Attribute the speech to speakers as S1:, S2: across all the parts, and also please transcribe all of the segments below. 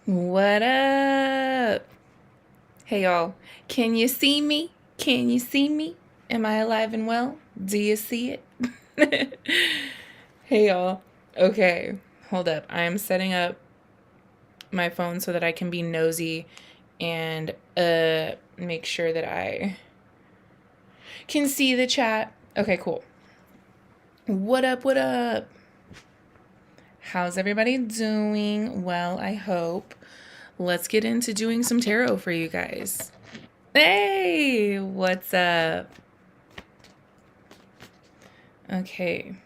S1: What up? Hey y'all, can you see me? Can you see me? Am I alive and well? Do you see it? Hey y'all. Okay, hold up. I'm setting up my phone so that I can be nosy and make sure that I can see the chat. Okay, cool. What up? What up? How's everybody doing? Well, I hope. Let's get into doing some tarot for you guys. Hey, what's up? Okay.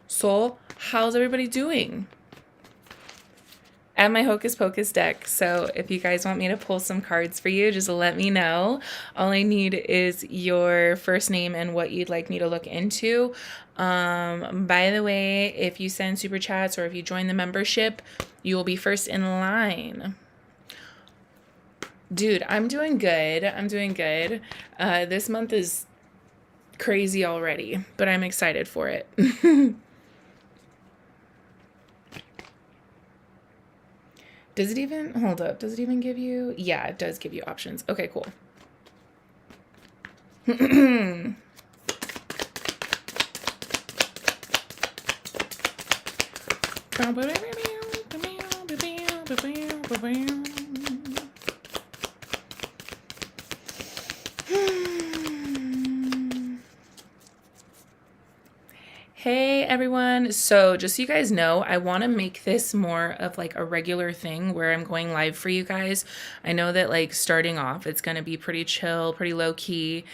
S1: So, how's everybody doing? I have my Hocus Pocus deck, so if you guys want me to pull some cards for you, just let me know. All I need is your first name and what you'd like me to look into. By the way, if you send super chats or if you join the membership, you will be first in line. Dude, I'm doing good. I'm doing good. This month is crazy already, but I'm excited for it. Does it even, hold up, does it even give you, yeah, it does give you options. Okay, cool. Hey everyone, so just so you guys know, I want to make this more of like a regular thing where I'm going live for you guys. I know that like starting off it's going to be pretty chill, pretty low key.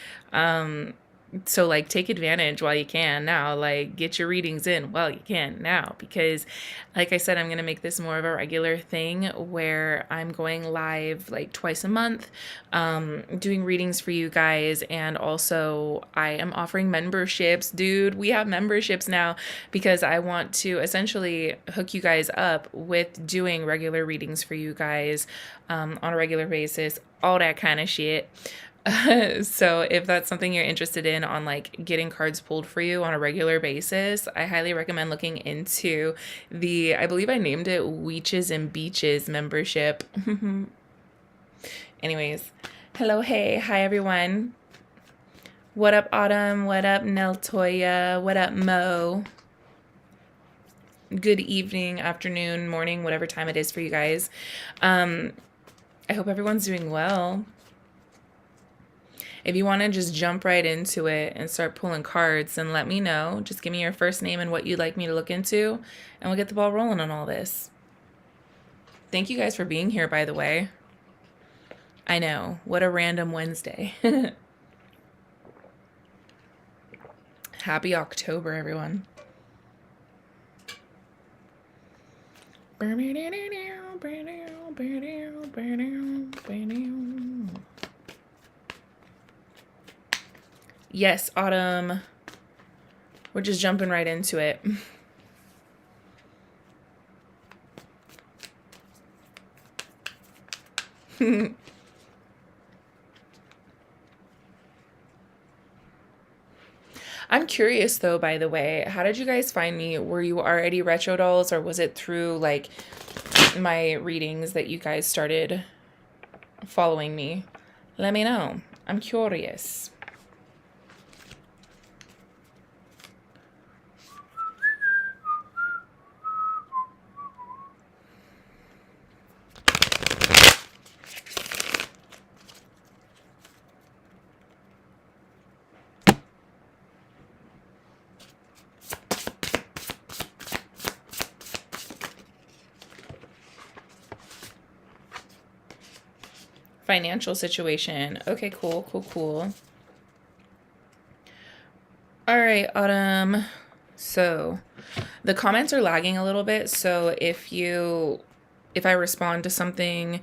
S1: So like take advantage while you can now, like get your readings in while you can now, because like I said, I'm going to make this more of a regular thing where I'm going live like twice a month, doing readings for you guys. And also I am offering memberships. Dude, we have memberships now because I want to essentially hook you guys up with doing regular readings for you guys on a regular basis, all that kind of shit. So if that's something you're interested in on like getting cards pulled for you on a regular basis, I highly recommend looking into the, I believe I named it Weeches and Beaches membership. Anyways, hello, hey, hi everyone. What up, Autumn? What up, Neltoya? What up, Mo? Good evening, afternoon, morning, whatever time it is for you guys. I hope everyone's doing well. If you want to just jump right into it and start pulling cards, then let me know. Just give me your first name and what you'd like me to look into, and we'll get the ball rolling on all this. Thank you guys for being here, by the way. I know, what a random Wednesday. Happy October, everyone. Yes, Autumn. We're just jumping right into it. I'm curious though, by the way, how did you guys find me? Were you already retro dolls, or was it through like my readings that you guys started following me? Let me know. I'm curious. Financial situation. Okay, cool. All right, Autumn. So the comments are lagging a little bit. So if I respond to something,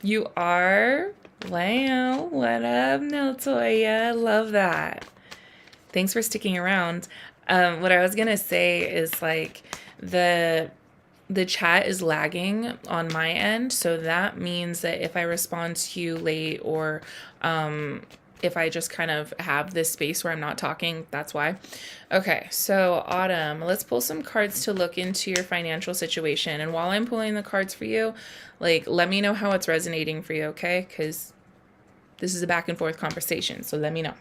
S1: you are, wow, what up, Neltoya? Love that. Thanks for sticking around. What I was gonna say is like the chat is lagging on my end, so that means that if I respond to you late or if I just kind of have this space where I'm not talking. That's why. Okay, so Autumn, let's pull some cards to look into your financial situation. And while I'm pulling the cards for you, like, let me know how it's resonating for you, okay? Because this is a back and forth conversation, so let me know.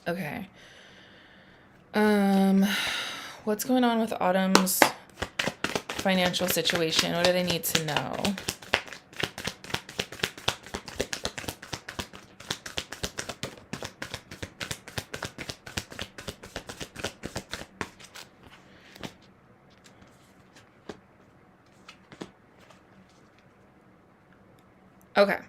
S1: Okay. What's going on with Autumn's financial situation? What do they need to know? Okay.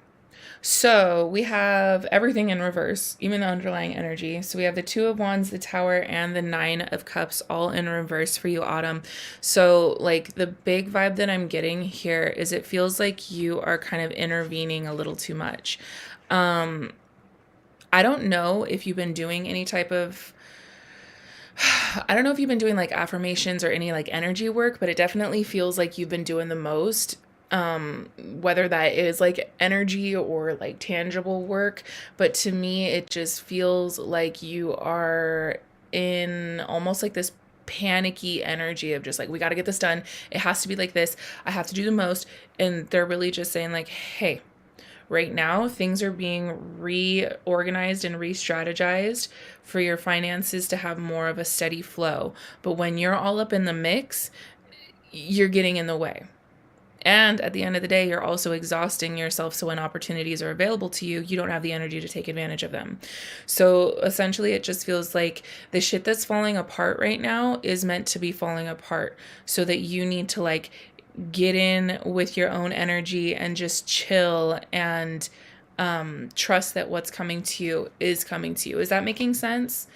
S1: So we have everything in reverse, even the underlying energy. So we have the Two of Wands, the Tower, and the Nine of Cups all in reverse for you, Autumn. So like the big vibe that I'm getting here is it feels like you are kind of intervening a little too much. I don't know if you've been doing any type of I don't know if you've been doing like affirmations or any like energy work, but it definitely feels like you've been doing the most. Whether that is like energy or like tangible work, but to me, it just feels like you are in almost like this panicky energy of just like, we got to get this done. It has to be like this. I have to do the most. And they're really just saying like, hey, right now, things are being reorganized and re-strategized for your finances to have more of a steady flow. But when you're all up in the mix, you're getting in the way. And at the end of the day, you're also exhausting yourself. So when opportunities are available to you, you don't have the energy to take advantage of them. So essentially, it just feels like the shit that's falling apart right now is meant to be falling apart so that you need to like get in with your own energy and just chill and trust that what's coming to you is coming to you. Is that making sense?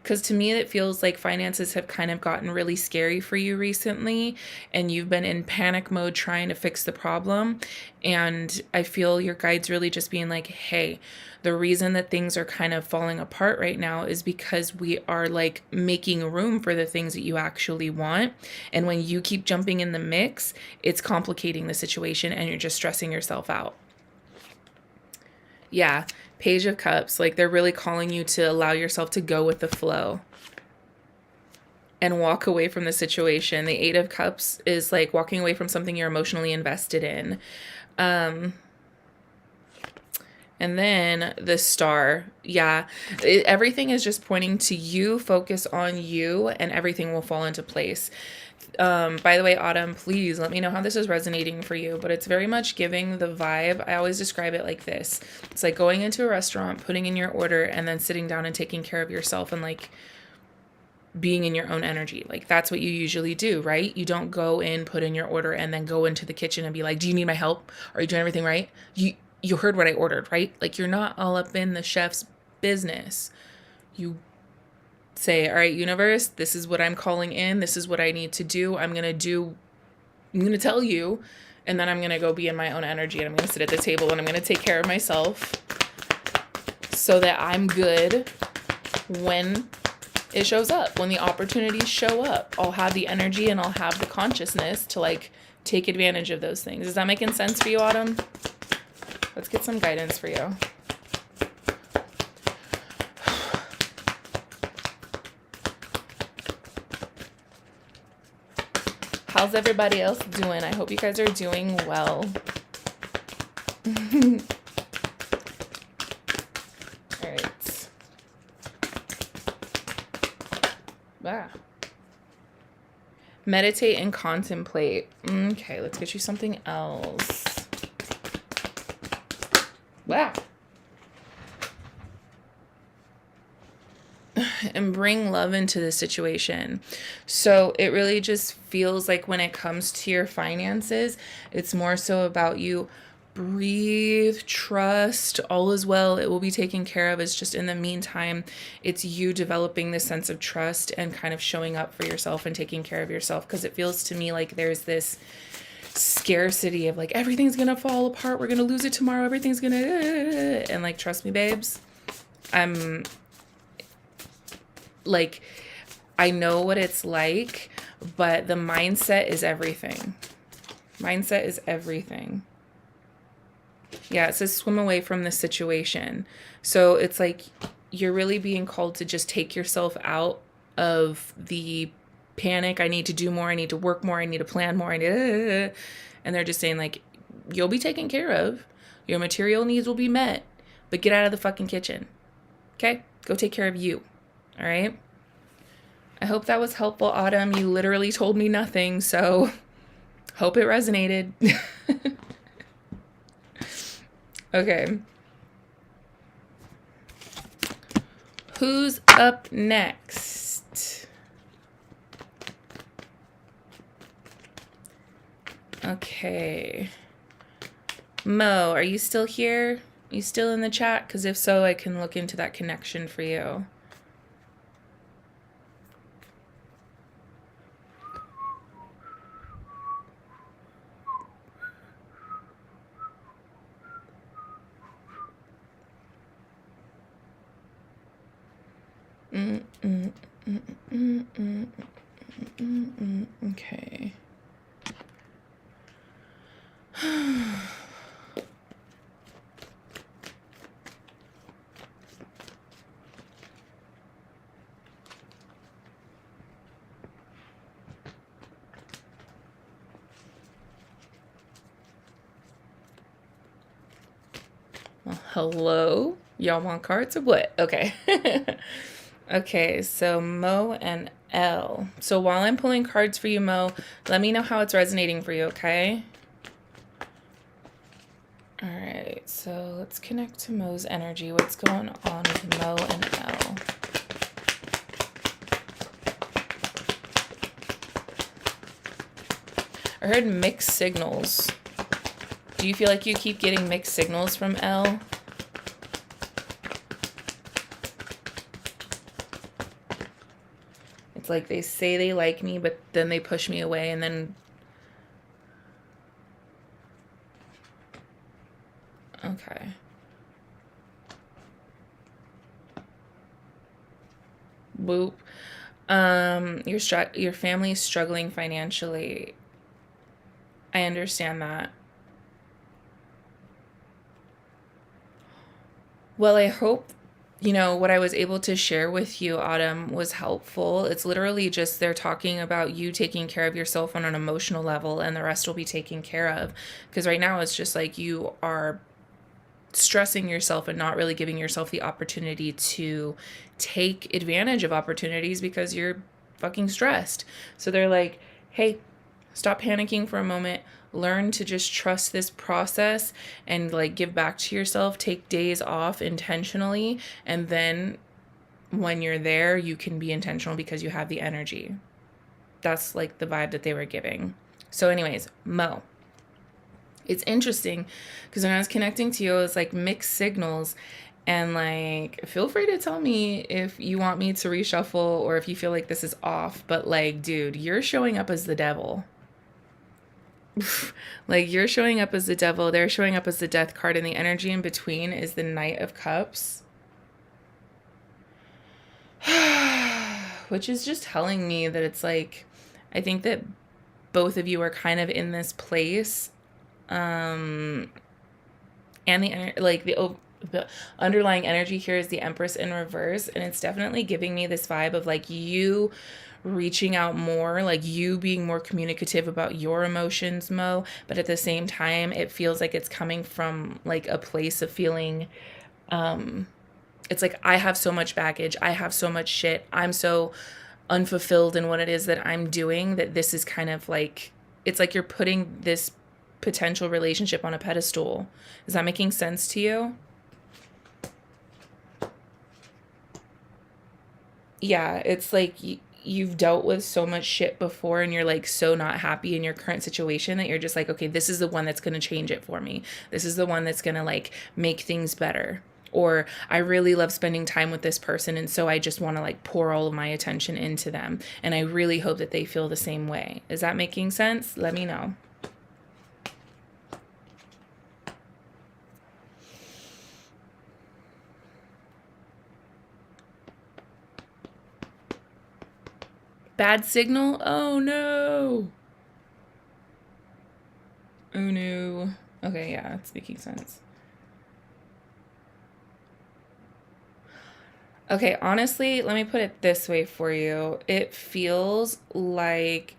S1: Because to me, it feels like finances have kind of gotten really scary for you recently, and you've been in panic mode trying to fix the problem. And I feel your guides really just being like, hey, the reason that things are kind of falling apart right now is because we are like making room for the things that you actually want. And when you keep jumping in the mix, it's complicating the situation and you're just stressing yourself out. Yeah. Page of Cups, like they're really calling you to allow yourself to go with the flow and walk away from the situation. The Eight of Cups is like walking away from something you're emotionally invested in. And then the Star. Yeah, everything is just pointing to you. Focus on you and everything will fall into place. By the way, Autumn, please let me know how this is resonating for you, but it's very much giving the vibe. I always describe it like this. It's like going into a restaurant, putting in your order, and then sitting down and taking care of yourself and like being in your own energy. Like that's what you usually do, right? You don't go in, put in your order, and then go into the kitchen and be like, do you need my help? Are you doing everything right? You heard what I ordered, right? Like you're not all up in the chef's business. You say, all right, universe, this is what I'm calling in. This is what I need to do. I'm going to tell you, and then I'm going to go be in my own energy and I'm going to sit at the table and I'm going to take care of myself so that I'm good when it shows up, when the opportunities show up. I'll have the energy and I'll have the consciousness to like take advantage of those things. Is that making sense for you, Autumn? Let's get some guidance for you. How's everybody else doing? I hope you guys are doing well. All right. Wow. Meditate and contemplate. Okay, let's get you something else. Wow. And bring love into the situation. So it really just feels like when it comes to your finances, it's more so about you breathe, trust, all is well, it will be taken care of. It's just in the meantime, it's you developing this sense of trust and kind of showing up for yourself and taking care of yourself. Because it feels to me like there's this scarcity of like, everything's gonna fall apart, we're gonna lose it tomorrow, everything's gonna, and like, trust me, babes, I'm like, I know what it's like, but the mindset is everything. Mindset is everything. Yeah, it says swim away from this situation. So it's like you're really being called to just take yourself out of the panic. I need to do more. I need to work more. I need to plan more. And they're just saying, like, you'll be taken care of. Your material needs will be met. But get out of the fucking kitchen. Okay? Go take care of you. All right? I hope that was helpful, Autumn. You literally told me nothing, so hope it resonated. Okay. Who's up next? Okay. Mo, are you still here? You still in the chat? Because if so, I can look into that connection for you. Okay. Well, hello? Y'all want cards or what? Okay. Okay, so Mo and L. So while I'm pulling cards for you, Mo, let me know how it's resonating for you, okay? All right, so let's connect to Mo's energy. What's going on with Mo and L? I heard mixed signals. Do you feel like you keep getting mixed signals from L? It's like they say they like me, but then they push me away, and then... Okay. Boop. Your family is struggling financially. I understand that. Well, I hope, what I was able to share with you, Autumn, was helpful. It's literally just they're talking about you taking care of yourself on an emotional level, and the rest will be taken care of. Because right now it's just like you are stressing yourself and not really giving yourself the opportunity to take advantage of opportunities because you're fucking stressed. So they're like, hey, stop panicking for a moment. Learn to just trust this process and like give back to yourself. Take days off intentionally. And then when you're there, you can be intentional because you have the energy. That's like the vibe that they were giving. So anyways, Mo. It's interesting because when I was connecting to you, it was like mixed signals. And like, feel free to tell me if you want me to reshuffle or if you feel like this is off. But like, dude, you're showing up as the devil. Like, you're showing up as the devil. They're showing up as the death card. And the energy in between is the Knight of Cups. Which is just telling me that it's like, I think that both of you are kind of in this place. And the underlying energy here is the Empress in reverse, and it's definitely giving me this vibe of like you reaching out more, like you being more communicative about your emotions, Mo, but at the same time it feels like it's coming from like a place of feeling it's like I have so much baggage, I have so much shit, I'm so unfulfilled in what it is that I'm doing that this is kind of like, it's like you're putting this potential relationship on a pedestal. Is that making sense to you? Yeah, it's like you've dealt with so much shit before and you're like so not happy in your current situation that you're just like, okay, this is the one that's going to change it for me. This is the one that's going to like make things better. Or I really love spending time with this person, and so I just want to like pour all of my attention into them. And I really hope that they feel the same way. Is that making sense? Let me know. Bad signal? Oh no. Oh no. Okay, yeah, it's making sense. Okay, honestly, let me put it this way for you. It feels like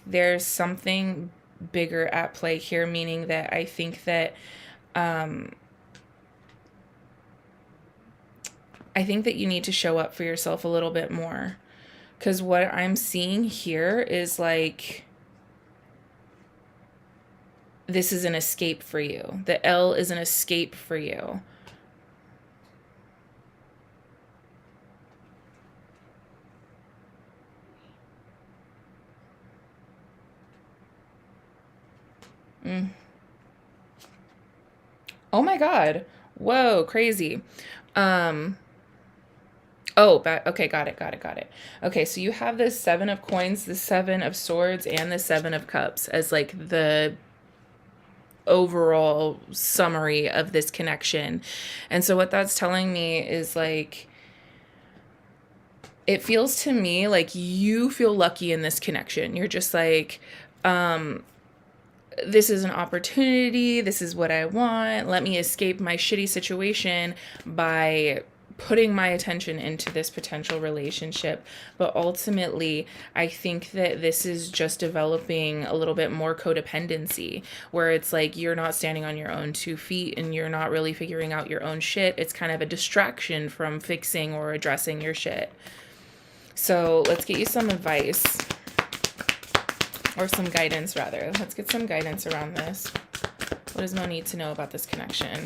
S1: there's something bigger at play here, meaning that I think that um I think that you need to show up for yourself a little bit more. Cuz what I'm seeing here is like this is an escape for you. The L is an escape for you. Mm. Oh my God. Whoa, crazy. Um, okay, got it. Okay, so you have the Seven of Coins, the Seven of Swords, and the Seven of Cups as like the overall summary of this connection. And so what that's telling me is like, it feels to me like you feel lucky in this connection. You're just like, this is an opportunity. This is what I want. Let me escape my shitty situation by putting my attention into this potential relationship. But ultimately, I think that this is just developing a little bit more codependency, where it's like you're not standing on your own 2 feet and you're not really figuring out your own shit. It's kind of a distraction from fixing or addressing your shit. So let's get you some advice. Or some guidance, rather. Let's get some guidance around this. What does Mo need to know about this connection?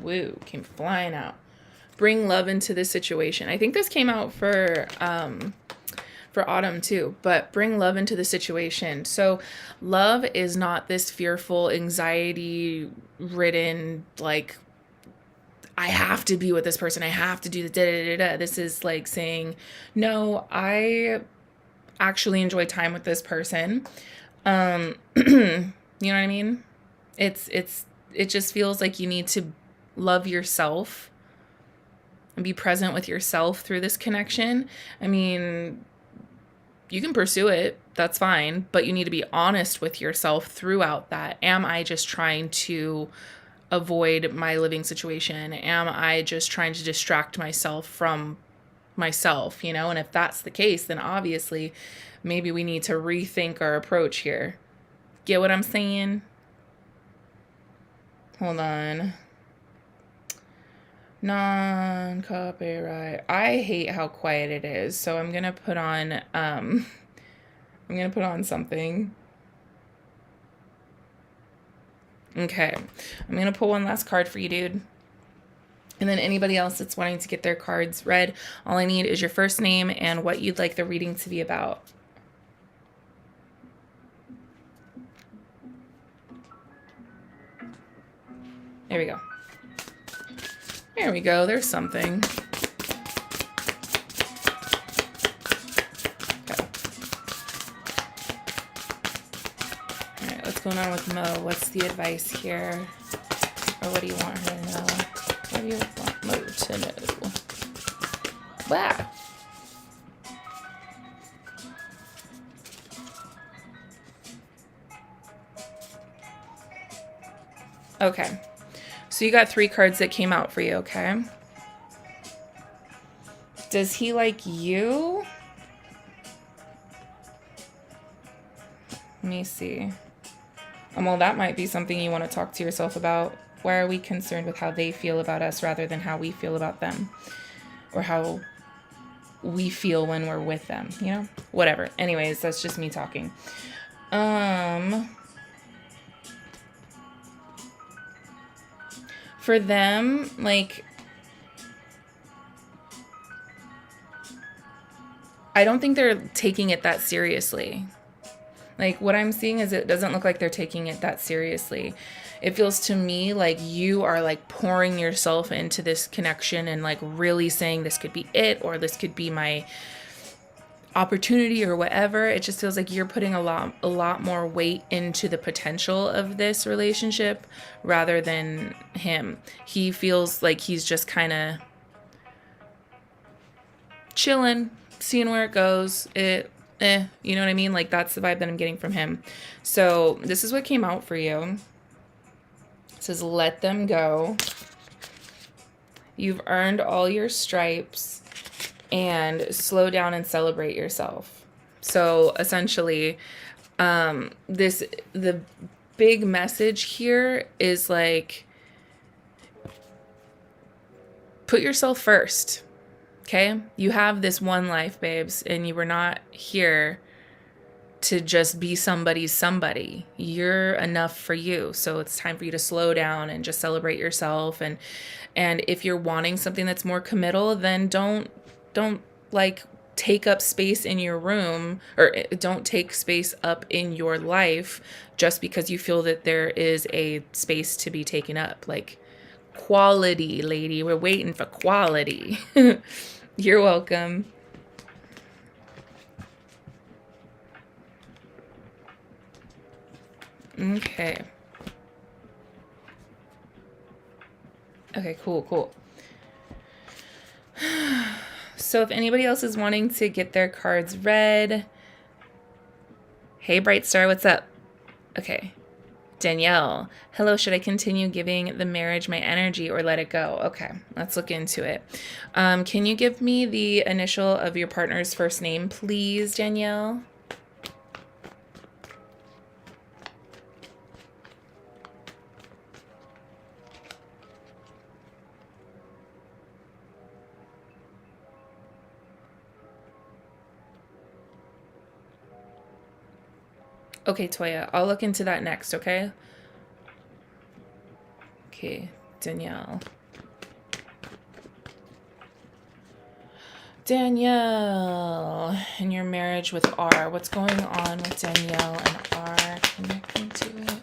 S1: Woo, came flying out. Bring love into this situation. I think this came out for Autumn too, but bring love into the situation. So love is not this fearful, anxiety ridden, like, I have to be with this person. I have to do the da da da da. This is like saying, no, I actually enjoy time with this person. You know what I mean? It just feels like you need to love yourself and be present with yourself through this connection. I mean, you can pursue it, that's fine, but you need to be honest with yourself throughout that. Am I just trying to avoid my living situation? Am I just trying to distract myself from myself, And if that's the case, then obviously maybe we need to rethink our approach here. Get what I'm saying? Hold on. Non-copyright. I hate how quiet it is, so I'm gonna put on something. Okay, I'm gonna pull one last card for you, dude. And then anybody else that's wanting to get their cards read, all I need is your first name and what you'd like the reading to be about. There we go. There we go. There's something. Okay. All right, what's going on with Mo? What's the advice here? Or what do you want her to know? What do you want Mo to know? Wow. Okay. So you got 3 cards that came out for you, okay? Does he like you? Let me see. Well, that might be something you want to talk to yourself about. Why are we concerned with how they feel about us rather than how we feel about them? Or how we feel when we're with them, Whatever. Anyways, that's just me talking. For them, like, I don't think they're taking it that seriously. Like, what I'm seeing is it doesn't look like they're taking it that seriously. It feels to me like you are, like, pouring yourself into this connection and, like, really saying this could be it, or this could be my opportunity or whatever. It just feels like you're putting a lot more weight into the potential of this relationship rather than him. He feels like he's just kind of chilling, seeing where it goes. You know what I mean? Like, that's the vibe that I'm getting from him. So this is what came out for you. It says, let them go. You've earned all your stripes, and slow down and celebrate yourself. So essentially, the big message here is like, put yourself first. Okay? You have this one life, babes, and you were not here to just be somebody's somebody. You're enough for you. So it's time for you to slow down and just celebrate yourself. And if you're wanting something that's more committal, then don't like take up space in your room, or don't take space up in your life just because you feel that there is a space to be taken up. Like, quality, lady. We're waiting for quality. You're welcome. Okay. Okay, cool. So if anybody else is wanting to get their cards read, hey, Bright Star, what's up? Okay. Danielle, hello, should I continue giving the marriage my energy or let it go? Okay, let's look into it. Can you give me the initial of your partner's first name, please, Danielle? Okay, Toya, I'll look into that next, okay? Okay, Danielle. Danielle, and your marriage with R. What's going on with Danielle and R? Connecting to it.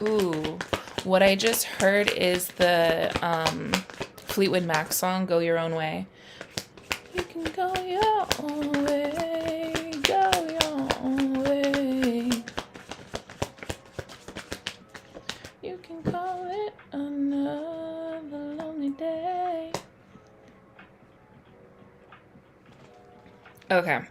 S1: Ooh, what I just heard is the Fleetwood Mac song, Go Your Own Way. You can go your own way, go your own way. You can call it another lonely day. Okay.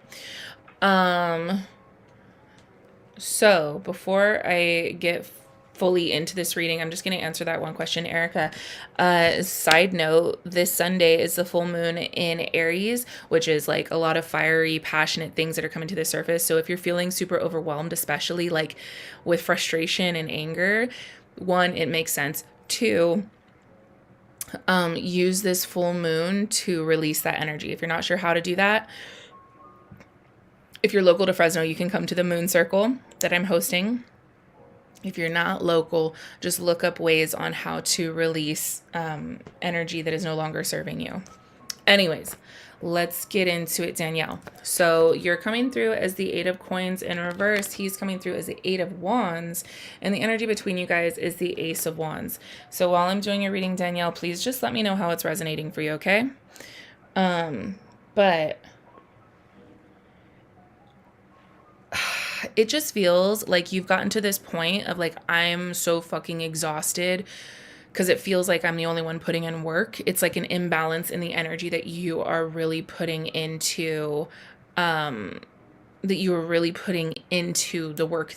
S1: So before I get fully into this reading, I'm just going to answer that one question, Erica. Side note, this Sunday is the full moon in Aries, which is like a lot of fiery, passionate things that are coming to the surface. So if you're feeling super overwhelmed, especially like with frustration and anger, one, it makes sense. Two, use this full moon to release that energy. If you're not sure how to do that, if you're local to Fresno, you can come to the Moon Circle that I'm hosting. If you're not local, just look up ways on how to release energy that is no longer serving you. Anyways, let's get into it, Danielle. So you're coming through as the 8 of Coins in reverse. He's coming through as the 8 of Wands. And the energy between you guys is the Ace of Wands. So while I'm doing your reading, Danielle, please just let me know how it's resonating for you, okay? But it just feels like you've gotten to this point of like, I'm so fucking exhausted because it feels like I'm the only one putting in work. It's like an imbalance in the energy that you are really putting into, the work.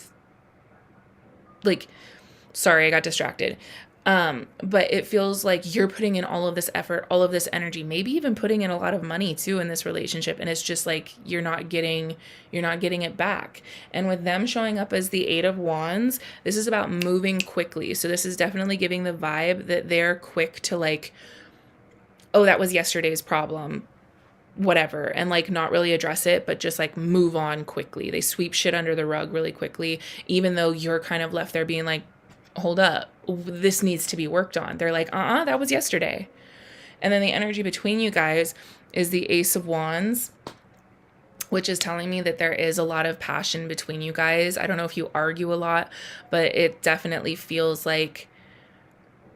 S1: Like, sorry, I got distracted. But it feels like you're putting in all of this effort, all of this energy, maybe even putting in a lot of money too in this relationship. And it's just like, you're not getting it back. And with them showing up as the 8 of Wands, this is about moving quickly. So this is definitely giving the vibe that they're quick to like, oh, that was yesterday's problem, whatever, and like not really address it, but just like move on quickly. They sweep shit under the rug really quickly, even though you're kind of left there being like, hold up, this needs to be worked on. They're like, that was yesterday. And then the energy between you guys is the Ace of Wands, which is telling me that there is a lot of passion between you guys. I don't know if you argue a lot, but it definitely feels like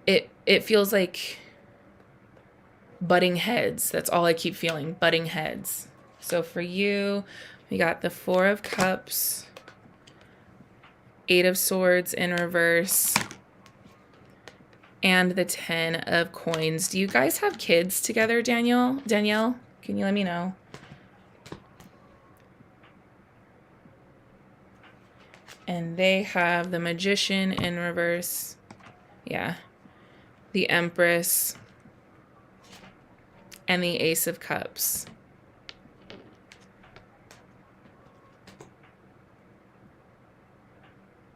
S1: it feels like butting heads. That's all I keep feeling, butting heads. So for you, we got the Four of Cups, Eight of Swords in reverse, and the 10 of Coins. Do you guys have kids together, Danielle? Danielle, can you let me know? And they have the Magician in reverse. Yeah. The Empress. And the Ace of Cups.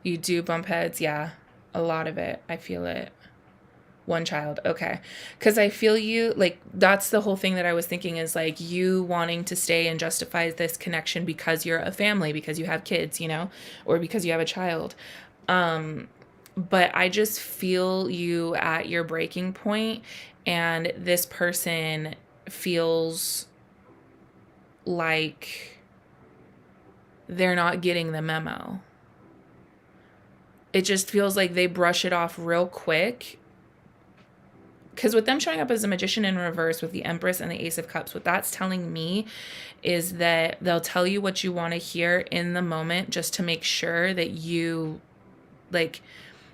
S1: You do bump heads? Yeah. A lot of it. I feel it. One child. Okay. Because I feel you, like, that's the whole thing that I was thinking is, like, you wanting to stay and justify this connection because you're a family, because you have kids, you know, or because you have a child. But I just feel you at your breaking point, and this person feels like they're not getting the memo. It just feels like they brush it off real quick. Because with them showing up as a Magician in reverse with the Empress and the Ace of Cups, what that's telling me is that they'll tell you what you want to hear in the moment just to make sure that you, like,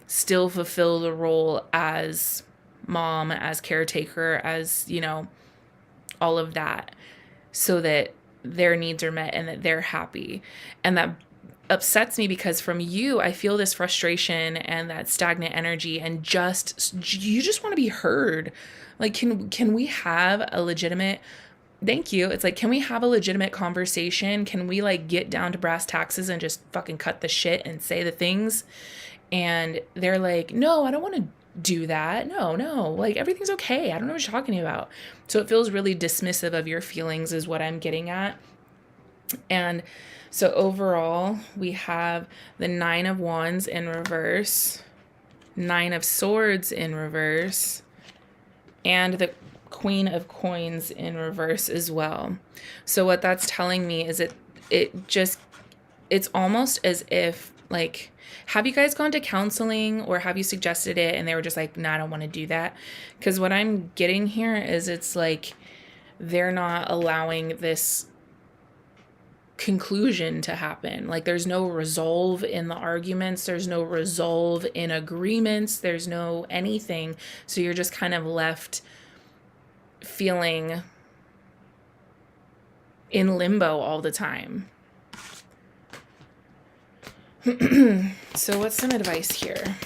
S1: still fulfill the role as mom, as caretaker, as, you know, all of that, so that their needs are met and that they're happy. And that upsets me because from you, I feel this frustration and that stagnant energy, and you just want to be heard. Like, can we have a legitimate, thank you. It's like, can we have a legitimate conversation? Can we, like, get down to brass taxes and just fucking cut the shit and say the things? And they're like, no, I don't want to do that. No, like, everything's okay. I don't know what you're talking about. So it feels really dismissive of your feelings is what I'm getting at. And so overall, we have the Nine of Wands in reverse, Nine of Swords in reverse, and the Queen of Coins in reverse as well. So what that's telling me is it's almost as if, like, have you guys gone to counseling, or have you suggested it and they were just like, nah, I don't want to do that? Because what I'm getting here is it's like they're not allowing this conclusion to happen. Like, there's no resolve in the arguments, there's no resolve in agreements, there's no anything. So you're just kind of left feeling in limbo all the time. So what's some advice here?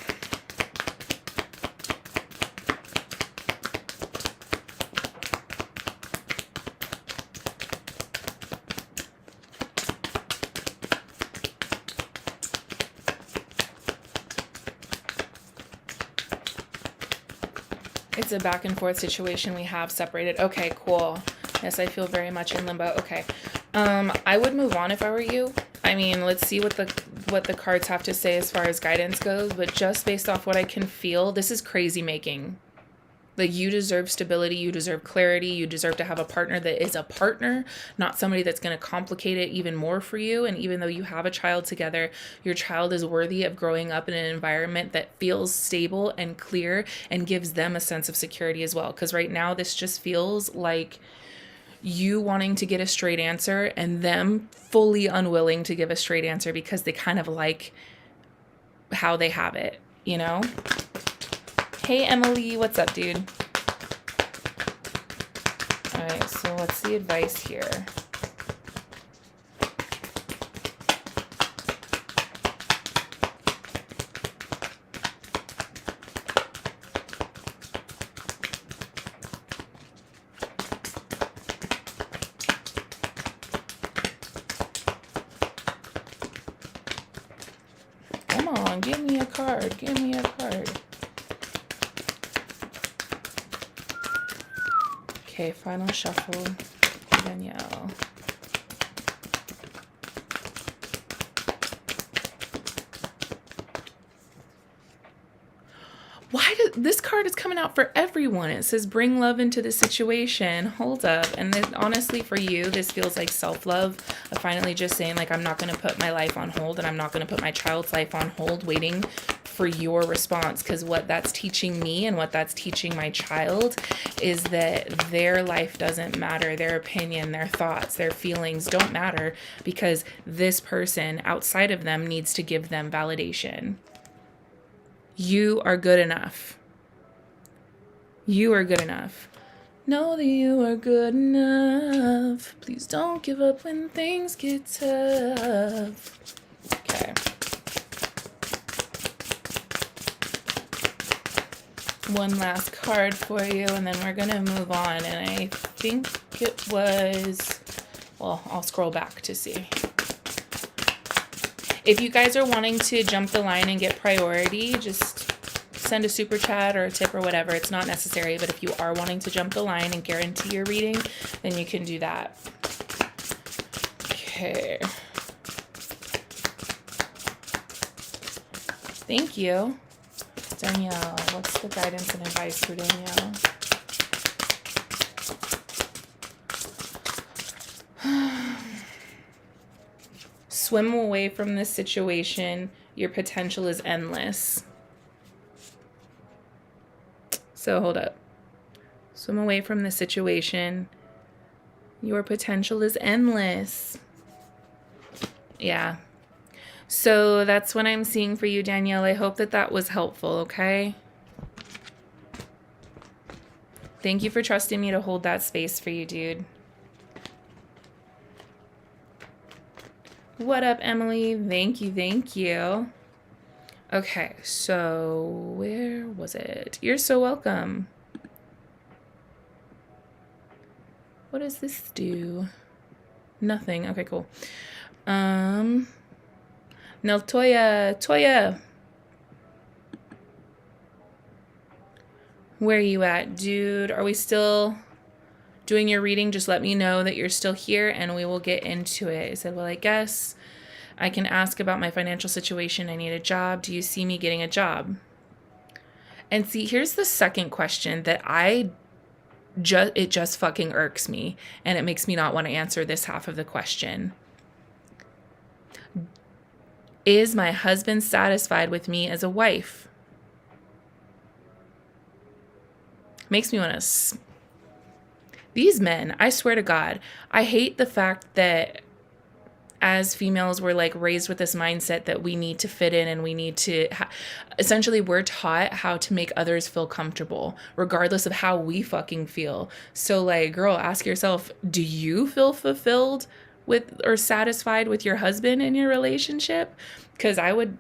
S1: It's a back and forth situation. We have separated. Okay, cool. Yes, I feel very much in limbo. Okay. I would move on if I were you. I mean, let's see what the cards have to say as far as guidance goes, but just based off what I can feel, this is crazy making. Like, you deserve stability, you deserve clarity, you deserve to have a partner that is a partner, not somebody that's going to complicate it even more for you. And even though you have a child together, your child is worthy of growing up in an environment that feels stable and clear and gives them a sense of security as well. Because right now, this just feels like you wanting to get a straight answer and them fully unwilling to give a straight answer because they kind of like how they have it, you know? Hey, Emily, what's up, dude? All right, so what's the advice here? Come on, give me a card. Give me a card. Okay, final shuffle, Danielle. Why did this card is coming out for everyone? It says bring love into the situation. Hold up. And then, honestly, for you, this feels like self-love of finally just saying, like, I'm not going to put my life on hold, and I'm not going to put my child's life on hold waiting for your response, because what that's teaching me and what that's teaching my child is that their life doesn't matter. Their opinion, their thoughts, their feelings don't matter, because this person outside of them needs to give them validation. You are good enough. You are good enough. Know that you are good enough. Please don't give up when things get tough. Okay. One last card for you, and then we're going to move on. And I think it was, well, I'll scroll back to see. If you guys are wanting to jump the line and get priority, just send a super chat or a tip or whatever. It's not necessary, but if you are wanting to jump the line and guarantee your reading, then you can do that. Okay. Thank you. Danielle, what's the guidance and advice for Danielle? Swim away from this situation. Your potential is endless. So hold up. Swim away from the situation. Your potential is endless. Yeah. So that's what I'm seeing for you, Danielle. I hope that that was helpful, okay? Thank you for trusting me to hold that space for you, dude. What up, Emily? Thank you, thank you. Okay, so where was it? You're so welcome. What does this do? Nothing. Okay, cool. Now, Toya. Where are you at, dude? Are we still doing your reading? Just let me know that you're still here and we will get into it. I said, well, I guess I can ask about my financial situation. I need a job. Do you see me getting a job? And see, here's the second question that it just fucking irks me, and it makes me not want to answer this half of the question. Is my husband satisfied with me as a wife? Makes me want to... These men, I swear to God, I hate the fact that as females, we're like raised with this mindset that we need to fit in and we need to, essentially we're taught how to make others feel comfortable, regardless of how we fucking feel. So like, girl, ask yourself, do you feel fulfilled with or satisfied with your husband in your relationship? Because I would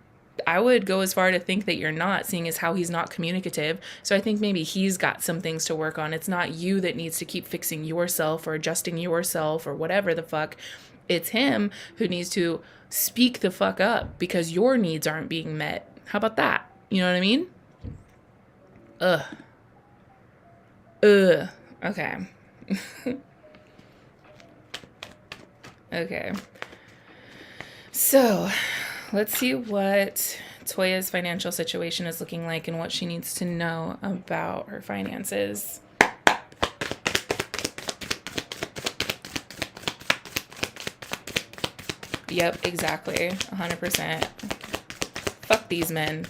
S1: go as far to think that you're not, seeing as how he's not communicative. So I think maybe he's got some things to work on. It's not you that needs to keep fixing yourself or adjusting yourself or whatever the fuck. It's him who needs to speak the fuck up because your needs aren't being met. How about that? You know what I mean? Okay. Okay. So let's see what Toya's financial situation is looking like and what she needs to know about her finances. Yep, exactly. 100%. Fuck these men.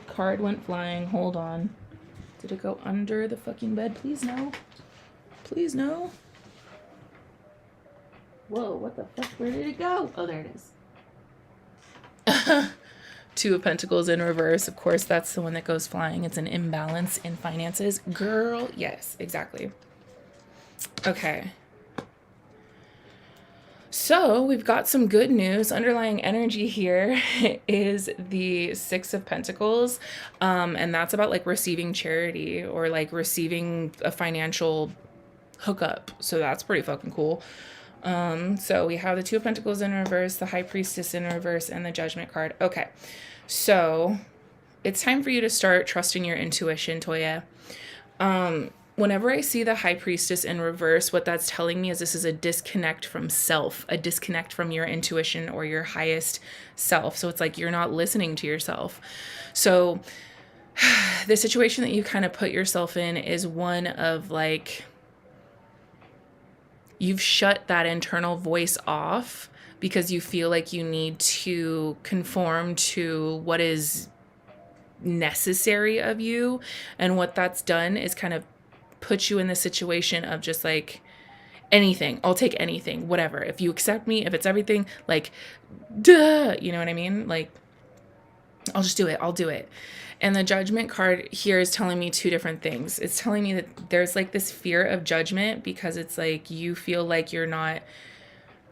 S1: Card went flying. Hold on. Did it go under the fucking bed? Please no. Please no. Whoa, what the fuck? Where did it go? Oh, there it is. Two of Pentacles in reverse. Of course, that's the one that goes flying. It's an imbalance in finances. Girl, yes, exactly. Okay. So we've got some good news. Underlying energy here is the Six of Pentacles. And that's about like receiving charity or like receiving a financial hookup. So that's pretty fucking cool. So we have the Two of Pentacles in reverse, the High Priestess in reverse, and the Judgment card. Okay. So it's time for you to start trusting your intuition, Toya. Whenever I see the High Priestess in reverse, what that's telling me is this is a disconnect from self, a disconnect from your intuition or your highest self. So it's like you're not listening to yourself. So the situation that you kind of put yourself in is one of like You've shut that internal voice off because you feel like you need to conform to what is necessary of you. And what that's done is kind of put you in the situation of just like, anything, I'll take anything, whatever. If you accept me, if it's everything, like, duh, you know what I mean? Like, I'll just do it. I'll do it. And the Judgment card here is telling me two different things. It's telling me that there's like this fear of judgment because it's like you feel like you're not,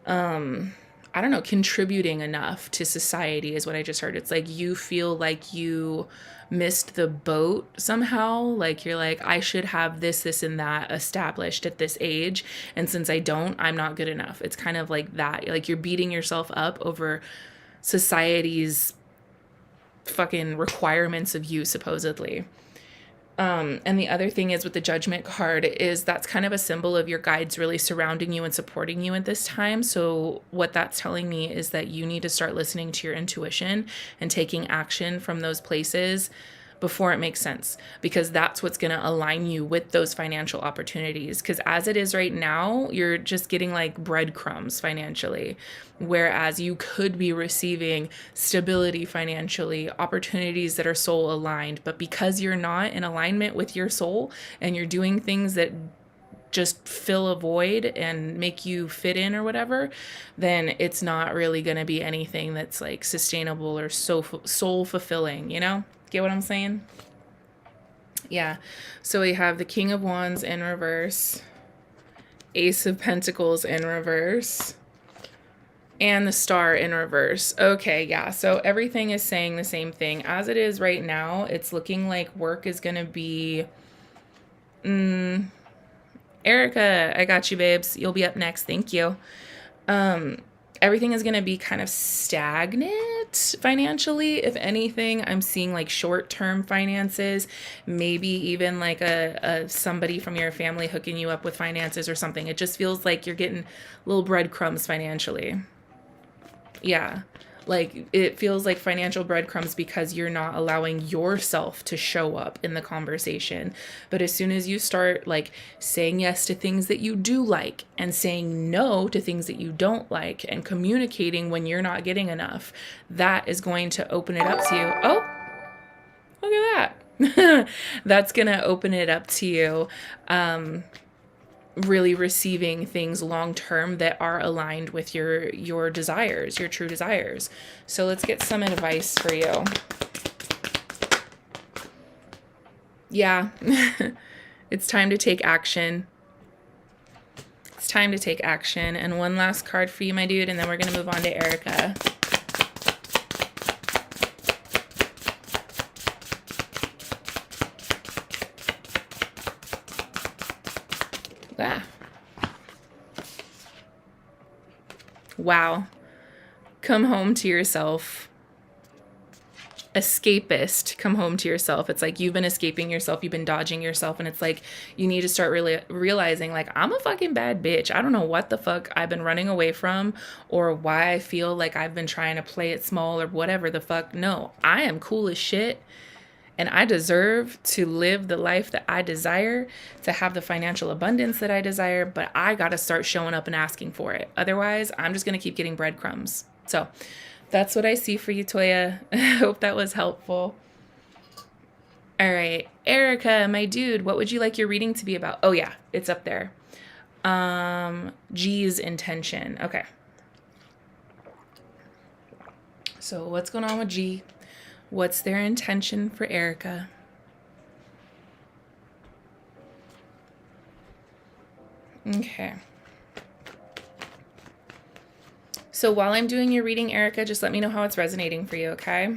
S1: I don't know, contributing enough to society is what I just heard. It's like you feel like you missed the boat somehow. Like you're like, I should have this, and that established at this age. And since I don't, I'm not good enough. It's kind of like that. Like you're beating yourself up over society's fucking requirements of you, supposedly. And the other thing is with the Judgment card is that's kind of a symbol of your guides really surrounding you and supporting you at this time. So what that's telling me is that you need to start listening to your intuition and taking action from those places before it makes sense, because that's what's going to align you with those financial opportunities. Because as it is right now, you're just getting like breadcrumbs financially, whereas you could be receiving stability financially, opportunities that are soul aligned. But because you're not in alignment with your soul and you're doing things that just fill a void and make you fit in or whatever, then it's not really going to be anything that's like sustainable or so soul fulfilling, you know? Get what I'm saying? Yeah. So we have the King of Wands in reverse, Ace of Pentacles in reverse, and the Star in reverse. Okay, yeah. So everything is saying the same thing. As it is right now, it's looking like work is going to be... Erica, I got you, babes. You'll be up next. Thank you. Everything is going to be kind of stagnant financially. If anything, I'm seeing like short-term finances, maybe even like a somebody from your family hooking you up with finances or something. It just feels like you're getting little breadcrumbs financially. Yeah. Like it feels like financial breadcrumbs because you're not allowing yourself to show up in the conversation. But as soon as you start like saying yes to things that you do like and saying no to things that you don't like and communicating when you're not getting enough, that is going to open it up to you. Oh, look at that. That's going to open it up to you. Really receiving things long term that are aligned with your desires, your true desires. So let's get some advice for you. Yeah. It's time to take action. It's time to take action. And one last card for you, my dude, and then we're going to move on to Erica. Ah. Wow. Come home to yourself. Escapist, come home to yourself. It's like you've been escaping yourself, you've been dodging yourself, and it's like you need to start really realizing like I'm a fucking bad bitch. I don't know what the fuck I've been running away from or why I feel like I've been trying to play it small or whatever the fuck. No, I am cool as shit. And I deserve to live the life that I desire, to have the financial abundance that I desire, but I got to start showing up and asking for it. Otherwise, I'm just going to keep getting breadcrumbs. So that's what I see for you, Toya. I hope that was helpful. All right, Erica, my dude, what would you like your reading to be about? Oh yeah, it's up there. G's intention. Okay. So what's going on with G? What's their intention for Erica? Okay. So while I'm doing your reading, Erica, just let me know how it's resonating for you, okay?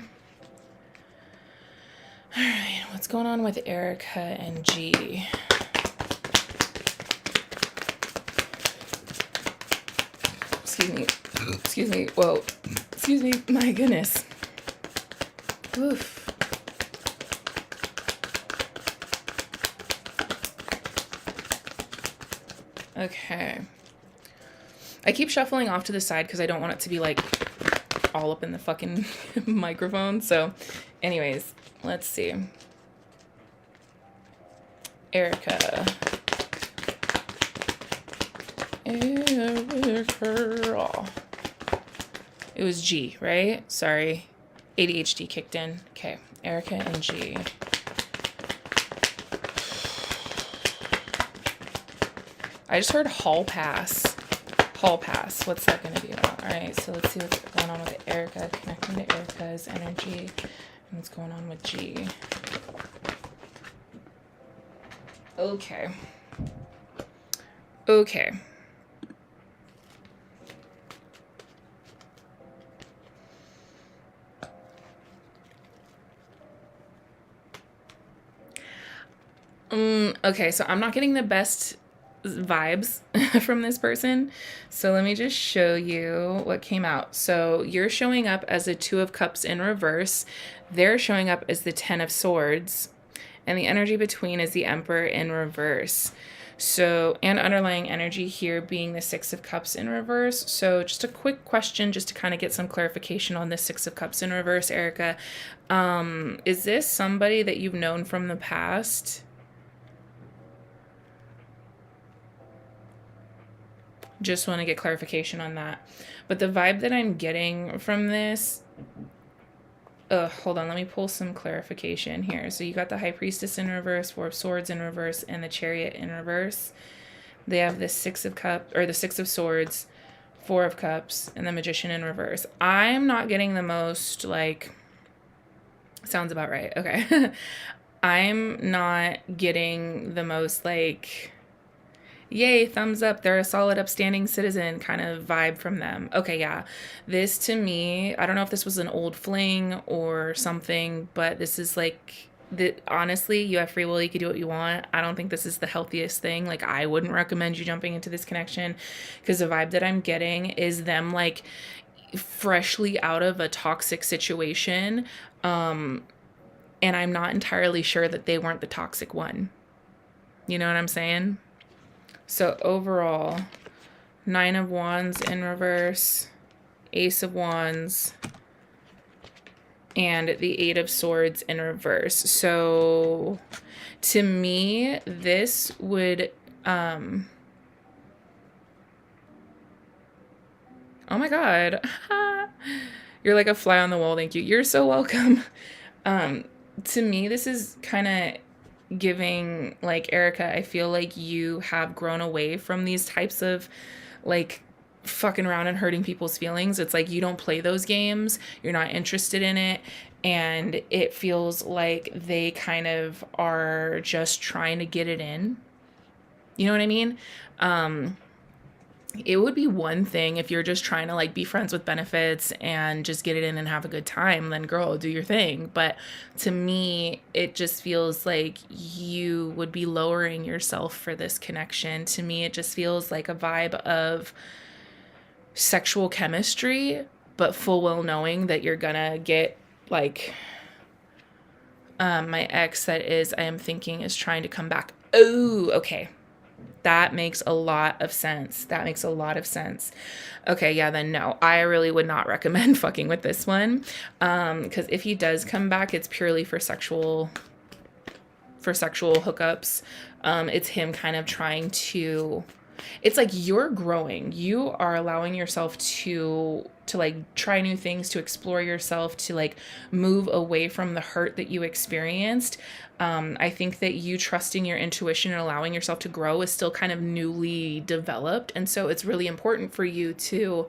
S1: All right, what's going on with Erica and G? Excuse me. Excuse me. Whoa. Excuse me. My goodness. Oof. Okay. I keep shuffling off to the side because I don't want it to be like all up in the fucking microphone. So anyways, let's see. Erica. Erica. It was G, right? Sorry. ADHD kicked in. Okay. Erica and G. I just heard hall pass. Hall pass. What's that going to be about? All right. So let's see what's going on with Erica. Connecting to Erica's energy. And what's going on with G. Okay. Okay. Okay, so I'm not getting the best vibes from this person. So let me just show you what came out. So you're showing up as a Two of Cups in reverse. They're showing up as the Ten of Swords. And the energy between is the Emperor in reverse. So, and underlying energy here being the Six of Cups in reverse. So just a quick question just to kind of get some clarification on the Six of Cups in reverse, Erica. Is this somebody that you've known from the past? Just want to get clarification on that. But the vibe that I'm getting from this... hold on, let me pull some clarification here. So you got the High Priestess in reverse, Four of Swords in reverse, and the Chariot in reverse. They have the Six of Cups, or the Six of Swords, Four of Cups, and the Magician in reverse. I'm not getting the most, like... Sounds about right. Okay. I'm not getting the most, like... Yay, thumbs up, they're a solid, upstanding citizen kind of vibe from them. Okay, yeah. This to me, I don't know if this was an old fling or something, but this is like, honestly, you have free will, you can do what you want. I don't think this is the healthiest thing. Like, I wouldn't recommend you jumping into this connection because the vibe that I'm getting is them like freshly out of a toxic situation. And I'm not entirely sure that they weren't the toxic one. You know what I'm saying? So overall, Nine of Wands in reverse, Ace of Wands, and the Eight of Swords in reverse. So to me, this would, oh my God, you're like a fly on the wall. Thank you. You're so welcome. To me, this is kind of giving, like, Erica, I feel like you have grown away from these types of like fucking around and hurting people's feelings. It's like you don't play those games, you're not interested in it, and it feels like they kind of are just trying to get it in. You know what I mean? It would be one thing if you're just trying to like be friends with benefits and just get it in and have a good time, then girl, do your thing. But to me, it just feels like you would be lowering yourself for this connection. To me, it just feels like a vibe of sexual chemistry, but full well knowing that you're gonna get like my ex that is, I am thinking, is trying to come back. Oh, okay. That makes a lot of sense. That makes a lot of sense. Okay, yeah, then no. I really would not recommend fucking with this one. Because if he does come back, it's purely for sexual hookups. It's him kind of trying to... It's like you're growing. You are allowing yourself to like try new things, to explore yourself, to like move away from the hurt that you experienced. I think that you trusting your intuition and allowing yourself to grow is still kind of newly developed. And so it's really important for you to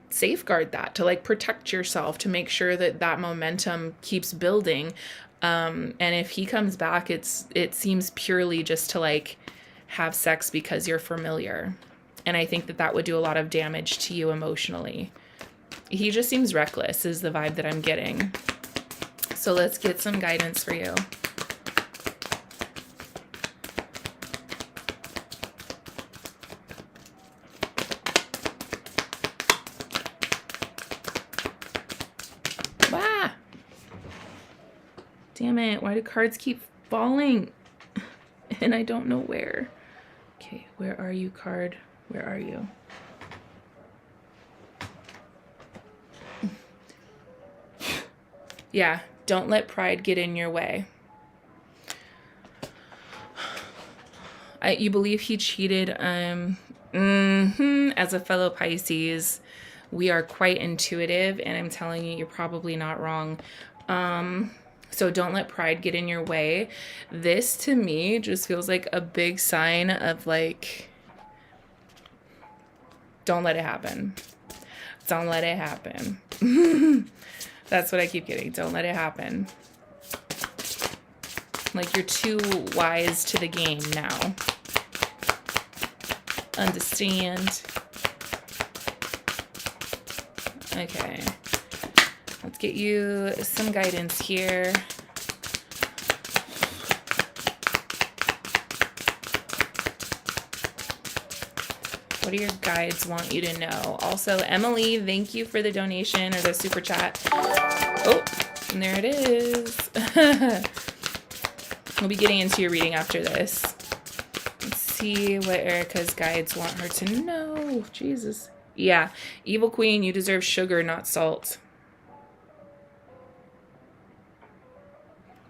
S1: safeguard that, to like protect yourself, to make sure that that momentum keeps building. And if he comes back, it seems purely just to like have sex because you're familiar. And I think that that would do a lot of damage to you emotionally. He just seems reckless is the vibe that I'm getting. So let's get some guidance for you. Wow. Damn it. Why do cards keep falling? And I don't know where. Okay, where are you, card? Where are you? Yeah, don't let pride get in your way. You believe he cheated. As a fellow Pisces, we are quite intuitive, and I'm telling you, you're probably not wrong. So don't let pride get in your way. This to me just feels like a big sign of like, don't let it happen. Don't let it happen. That's what I keep getting. Don't let it happen. Like you're too wise to the game now. Understand? Okay. Let's get you some guidance here. What do your guides want you to know? Also, Emily, thank you for the donation or the super chat. Oh, and there it is. We'll be getting into your reading after this. Let's see what Erica's guides want her to know. Jesus. Yeah. Evil Queen, you deserve sugar, not salt.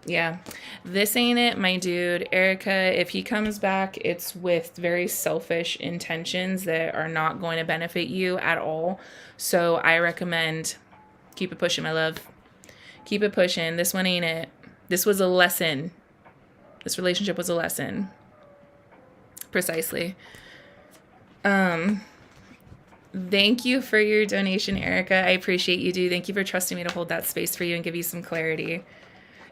S1: Yeah, this ain't it, my dude. Erica, if he comes back, it's with very selfish intentions that are not going to benefit you at all. So I recommend keep it pushing, my love. Keep it pushing. This one ain't it. This was a lesson. This relationship was a lesson. Precisely. Thank you for your donation, Erica. I appreciate you, dude. Thank you for trusting me to hold that space for you and give you some clarity.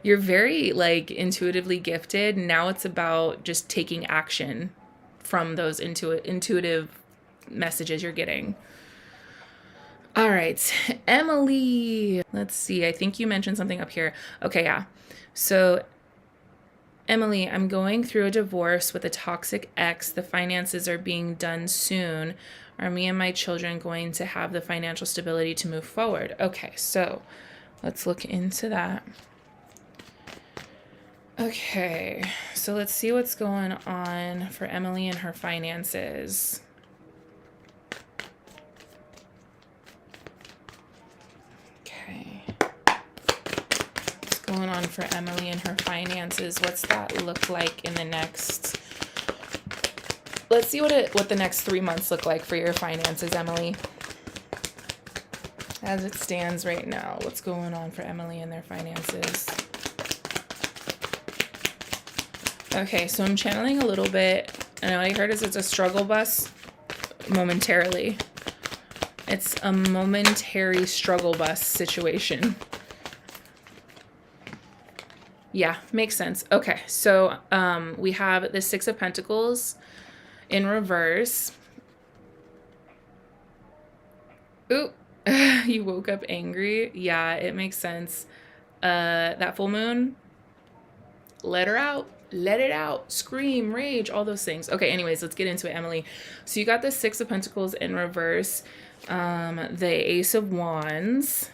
S1: You're very like intuitively gifted. Now it's about just taking action from those intuitive messages you're getting. All right, Emily. Let's see. I think you mentioned something up here. Okay, yeah. So Emily, I'm going through a divorce with a toxic ex. The finances are being done soon. Are me and my children going to have the financial stability to move forward? Okay, so let's look into that. Okay, so let's see what's going on for Emily and her finances. Okay. What's going on for Emily and her finances? What's that look like in the next... Let's see what the next 3 months look like for your finances, Emily. As it stands right now, what's going on for Emily and their finances? Okay, so I'm channeling a little bit, and what I heard is it's a struggle bus momentarily. It's a momentary struggle bus situation. Yeah, makes sense. Okay, so we have the Six of Pentacles in reverse. Ooh, you woke up angry. Yeah, it makes sense. That full moon, let her out. Let it out. Scream, rage, all those things. Okay, anyways, let's get into it, Emily. So you got the Six of Pentacles in reverse. The Ace of Wands.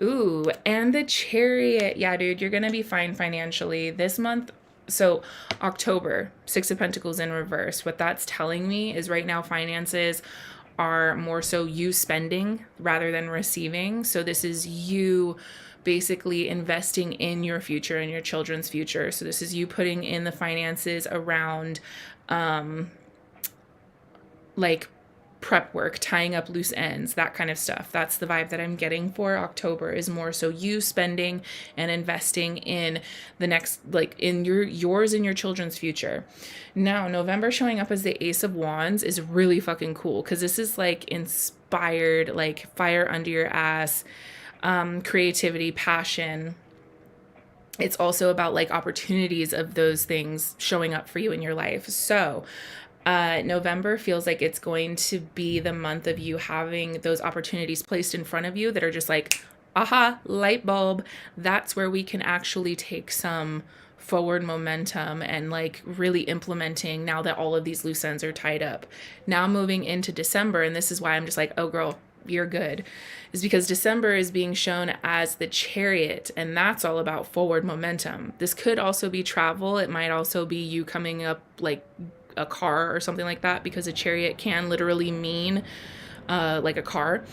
S1: Ooh, and the Chariot. Yeah, dude, you're going to be fine financially this month. So October, Six of Pentacles in reverse. What that's telling me is right now finances are more so you spending rather than receiving. So this is you basically investing in your future and your children's future. So this is you putting in the finances around like prep work, tying up loose ends, that kind of stuff. That's the vibe that I'm getting for October, is more so you spending and investing in the next, like in yours and your children's future. Now, November showing up as the Ace of Wands is really fucking cool because this is like inspired, like fire under your ass, creativity, passion. It's also about like opportunities of those things showing up for you in your life. So November feels like it's going to be the month of you having those opportunities placed in front of you that are just like, aha, light bulb. That's where we can actually take some forward momentum and like really implementing now that all of these loose ends are tied up. Now moving into December, and this is why I'm just like, oh girl, you're good, is because December is being shown as the Chariot, and that's all about forward momentum. This could also be travel. It might also be you coming up like a car or something like that, because a Chariot can literally mean like a car.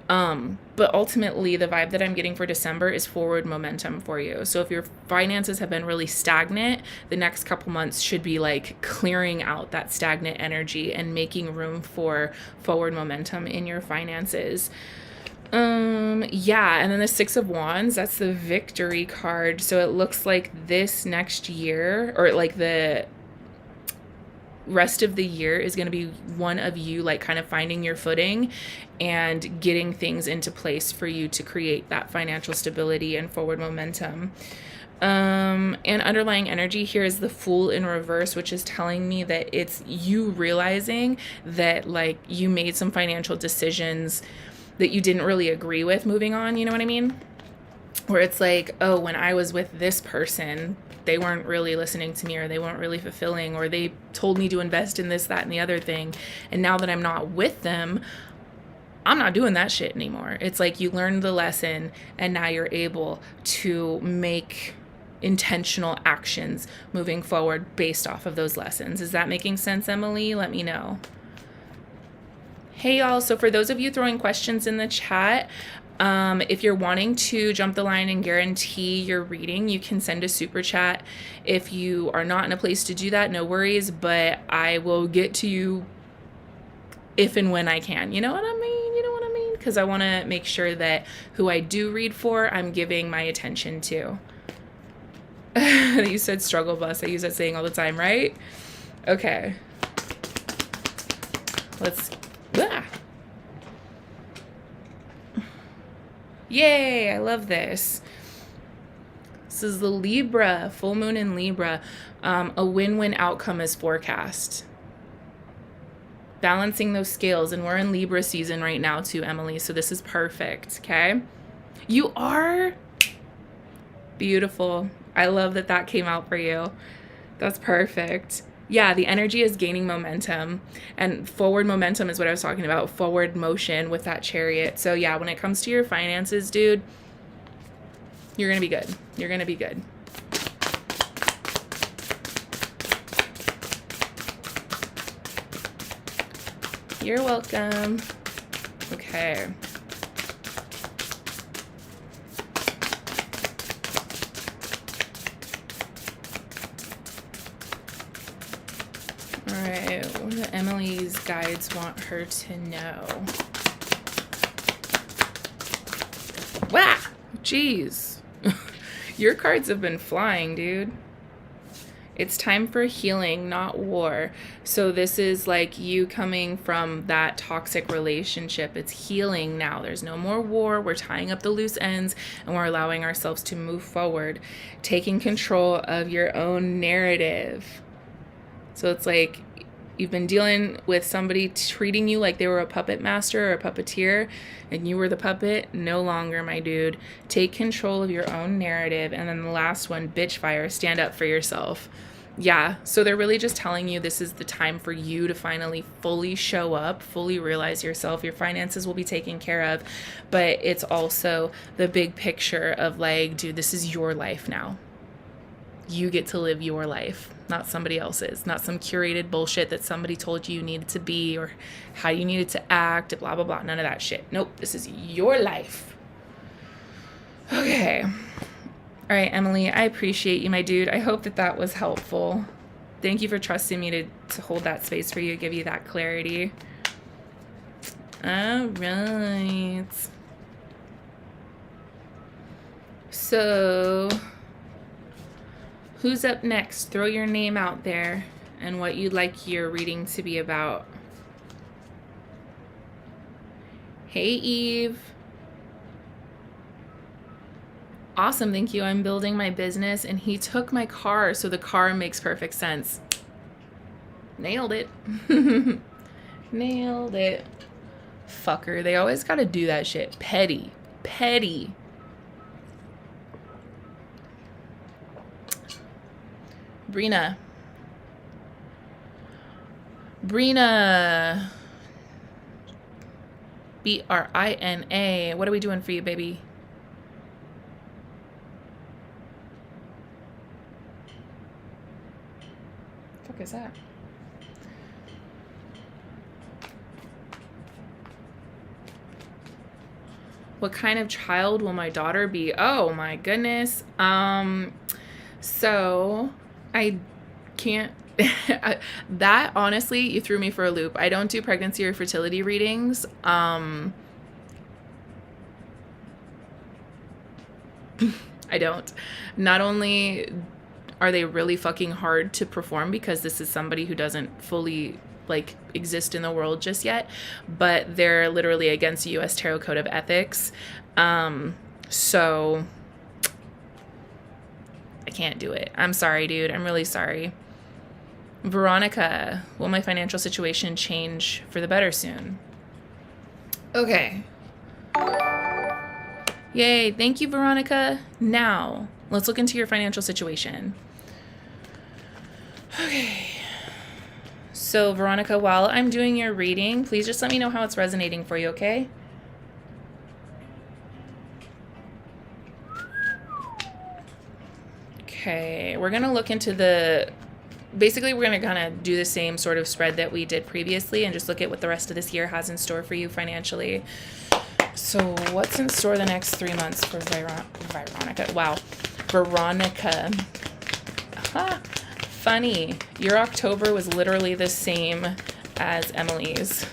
S1: But ultimately the vibe that I'm getting for December is forward momentum for you. So if your finances have been really stagnant, the next couple months should be like clearing out that stagnant energy and making room for forward momentum in your finances. Yeah, and then the Six of Wands, that's the victory card. So it looks like this next year, or like the rest of the year, is going to be one of you like kind of finding your footing and getting things into place for you to create that financial stability and forward momentum. And underlying energy here is the Fool in reverse, which is telling me that it's you realizing that like you made some financial decisions that you didn't really agree with moving on, you know what I mean? Where it's like, oh, when I was with this person, they weren't really listening to me, or they weren't really fulfilling, or they told me to invest in this, that, and the other thing. And now that I'm not with them, I'm not doing that shit anymore. It's like you learned the lesson and now you're able to make intentional actions moving forward based off of those lessons. Is that making sense, Emily? Let me know. Hey y'all, so for those of you throwing questions in the chat, if you're wanting to jump the line and guarantee your reading, you can send a super chat. If you are not in a place to do that, no worries, but I will get to you if and when I can. You know what I mean? You know what I mean? Because I want to make sure that who I do read for, I'm giving my attention to. You said struggle bus. I use that saying all the time, right? Okay. Let's... Ah. Yay, I love this. This is the Libra, full moon in Libra. A win-win outcome is forecast. Balancing those scales, and we're in Libra season right now too, Emily, so this is perfect, okay? You are? Beautiful. I love that that came out for you. That's perfect. Yeah, the energy is gaining momentum, and forward momentum is what I was talking about, forward motion with that Chariot. So yeah, when it comes to your finances, dude, you're going to be good. You're going to be good. You're welcome. Okay. All right, what do Emily's guides want her to know? Wow, jeez. Your cards have been flying, dude. It's time for healing, not war. So this is like you coming from that toxic relationship. It's healing now. There's no more war. We're tying up the loose ends and we're allowing ourselves to move forward, taking control of your own narrative. So it's like you've been dealing with somebody treating you like they were a puppet master or a puppeteer, and you were the puppet. No longer, my dude. Take control of your own narrative. And then the last one, bitch fire, stand up for yourself. Yeah, so they're really just telling you this is the time for you to finally fully show up, fully realize yourself. Your finances will be taken care of, but it's also the big picture of like, dude, this is your life now. You get to live your life, not somebody else's, not some curated bullshit that somebody told you needed to be or how you needed to act, blah, blah, blah. None of that shit. Nope, this is your life. Okay. All right, Emily, I appreciate you, my dude. I hope that that was helpful. Thank you for trusting me to hold that space for you, give you that clarity. All right. So... who's up next? Throw your name out there and what you'd like your reading to be about. Hey, Eve. Awesome, thank you. I'm building my business and he took my car, so the car makes perfect sense. Nailed it. Nailed it. Fucker, they always gotta do that shit. Petty. Petty. Brina. Brina. B-R-I-N-A. What are we doing for you, baby? The fuck is that? What kind of child will my daughter be? Oh my goodness. So I can't that honestly, you threw me for a loop. I don't do pregnancy or fertility readings. I don't. Not only are they really fucking hard to perform because this is somebody who doesn't fully like exist in the world just yet, but they're literally against the US Tarot Code of Ethics. So I can't do it. I'm sorry, dude. I'm really sorry. Veronica, will my financial situation change for the better soon? Okay. Yay. Thank you, Veronica. Now, let's look into your financial situation. Okay. So, Veronica, while I'm doing your reading, please just let me know how it's resonating for you, okay? Okay. We're going to look into the... Basically, we're going to kind of do the same sort of spread that we did previously and just look at what the rest of this year has in store for you financially. So what's in store the next 3 months for Veronica? Wow. Veronica. Aha. Funny. Your October was literally the same as Emily's.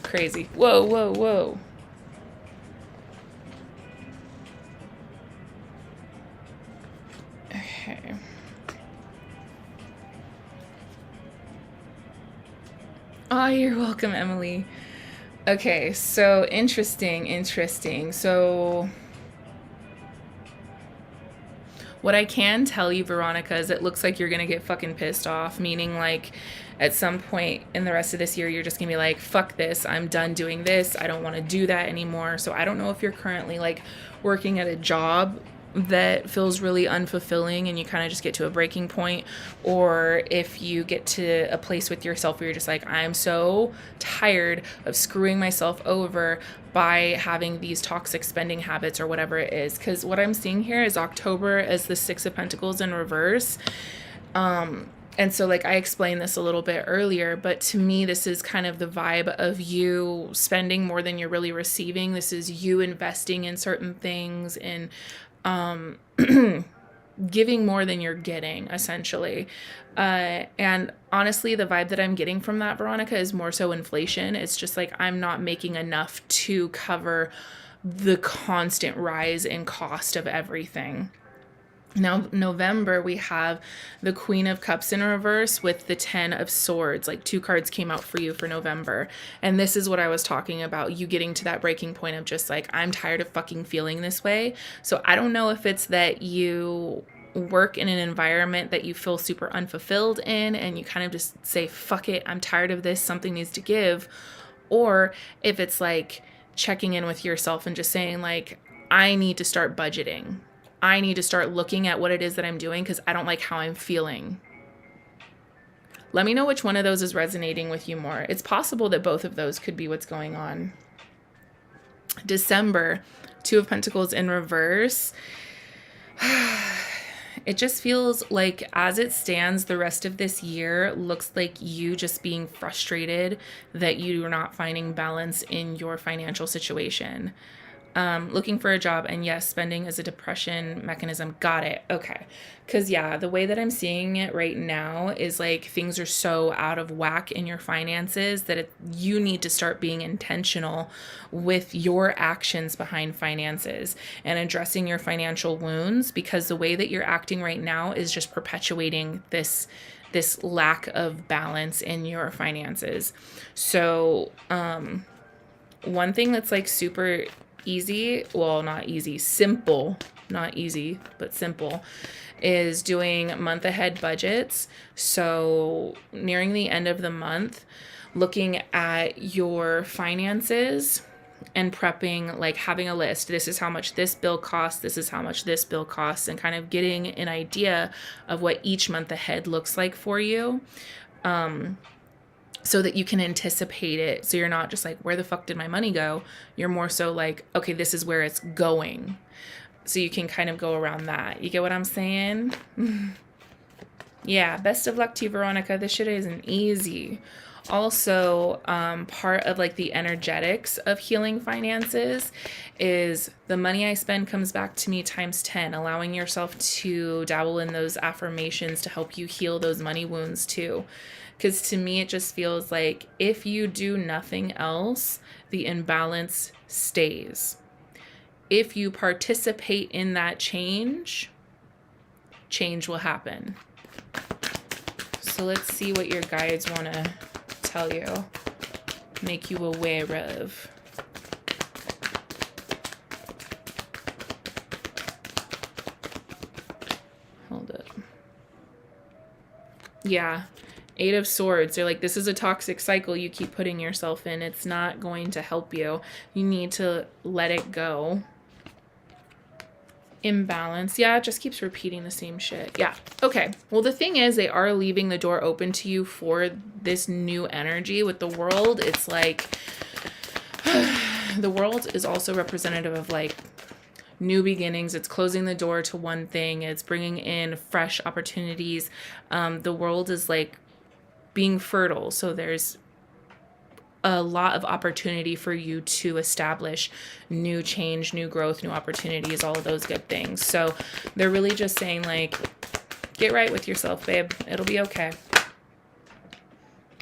S1: Crazy. Whoa, whoa, whoa. Okay. Oh, you're welcome, Emily. Okay, so interesting. So what I can tell you, Veronica, is it looks like you're going to get fucking pissed off, meaning like at some point in the rest of this year, you're just going to be like, fuck this, I'm done doing this, I don't want to do that anymore. So I don't know if you're currently like working at a job that feels really unfulfilling and you kind of just get to a breaking point, or if you get to a place with yourself where you're just like, I'm so tired of screwing myself over by having these toxic spending habits or whatever it is. Because what I'm seeing here is October as the Six of Pentacles in reverse. And so like I explained this a little bit earlier, but to me, this is kind of the vibe of you spending more than you're really receiving. This is you investing in certain things and giving more than you're getting, essentially. And honestly, the vibe that I'm getting from that, Veronica, is more so inflation. It's just like I'm not making enough to cover the constant rise in cost of everything. Now, November, we have the Queen of Cups in reverse with the 10 of Swords. Like 2 cards came out for you for November. And this is what I was talking about. You getting to that breaking point of just like, I'm tired of fucking feeling this way. So I don't know if it's that you work in an environment that you feel super unfulfilled in and you kind of just say, fuck it, I'm tired of this, something needs to give. Or if it's like checking in with yourself and just saying like, I need to start budgeting. I need to start looking at what it is that I'm doing because I don't like how I'm feeling. Let me know which one of those is resonating with you more. It's possible that both of those could be what's going on. December, 2 of Pentacles in reverse. It just feels like as it stands, the rest of this year looks like you just being frustrated that you're not finding balance in your financial situation. Looking for a job, and yes, spending is a depression mechanism. Got it. Okay. Because yeah, the way that I'm seeing it right now is like things are so out of whack in your finances that you need to start being intentional with your actions behind finances and addressing your financial wounds, because the way that you're acting right now is just perpetuating this lack of balance in your finances. So, one thing that's like super easy, well, not easy, simple, not easy, but simple, is doing month ahead budgets. So nearing the end of the month, looking at your finances and prepping, like having a list. This is how much this bill costs. This is how much this bill costs, and kind of getting an idea of what each month ahead looks like for you. So that you can anticipate it. So you're not just like, where the fuck did my money go? You're more so like, okay, this is where it's going. So you can kind of go around that. You get what I'm saying? Yeah, best of luck to you, Veronica. This shit isn't easy. Also, part of like the energetics of healing finances is the money I spend comes back to me times 10, allowing yourself to dabble in those affirmations to help you heal those money wounds too. Because to me, it just feels like if you do nothing else, the imbalance stays. If you participate in that change, change will happen. So let's see what your guides want to tell you, make you aware of. Hold up. Yeah. 8 of Swords. They're like, this is a toxic cycle you keep putting yourself in. It's not going to help you. You need to let it go. Imbalance. Yeah, it just keeps repeating the same shit. Yeah. Okay. Well, the thing is, they are leaving the door open to you for this new energy with the World. It's like the World is also representative of like new beginnings. It's closing the door to one thing. It's bringing in fresh opportunities. The World is like being fertile. So there's a lot of opportunity for you to establish new change, new growth, new opportunities, all of those good things. So they're really just saying like, get right with yourself, babe. It'll be okay.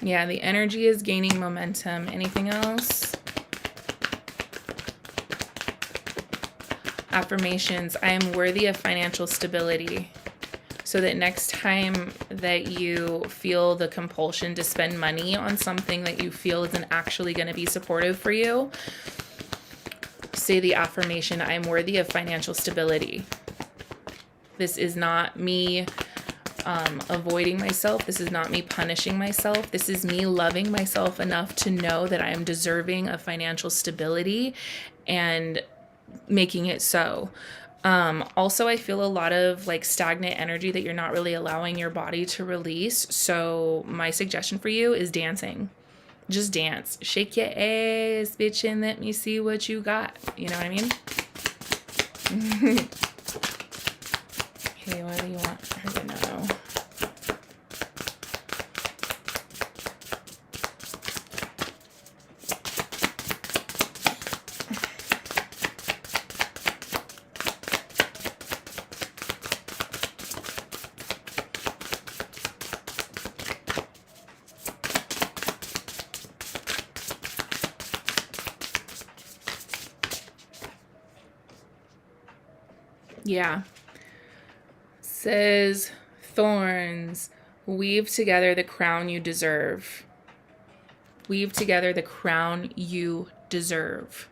S1: Yeah, the energy is gaining momentum. Anything else? Affirmations. I am worthy of financial stability. So that next time that you feel the compulsion to spend money on something that you feel isn't actually going to be supportive for you, say the affirmation, I am worthy of financial stability. This is not me avoiding myself. This is not me punishing myself. This is me loving myself enough to know that I am deserving of financial stability and making it so. Also, I feel a lot of like stagnant energy that you're not really allowing your body to release. So my suggestion for you is dancing. Just dance. Shake your ass, bitch, and let me see what you got. You know what I mean? Okay, what do you want her to know? Yeah. Says thorns, weave together the crown you deserve. Weave together the crown you deserve.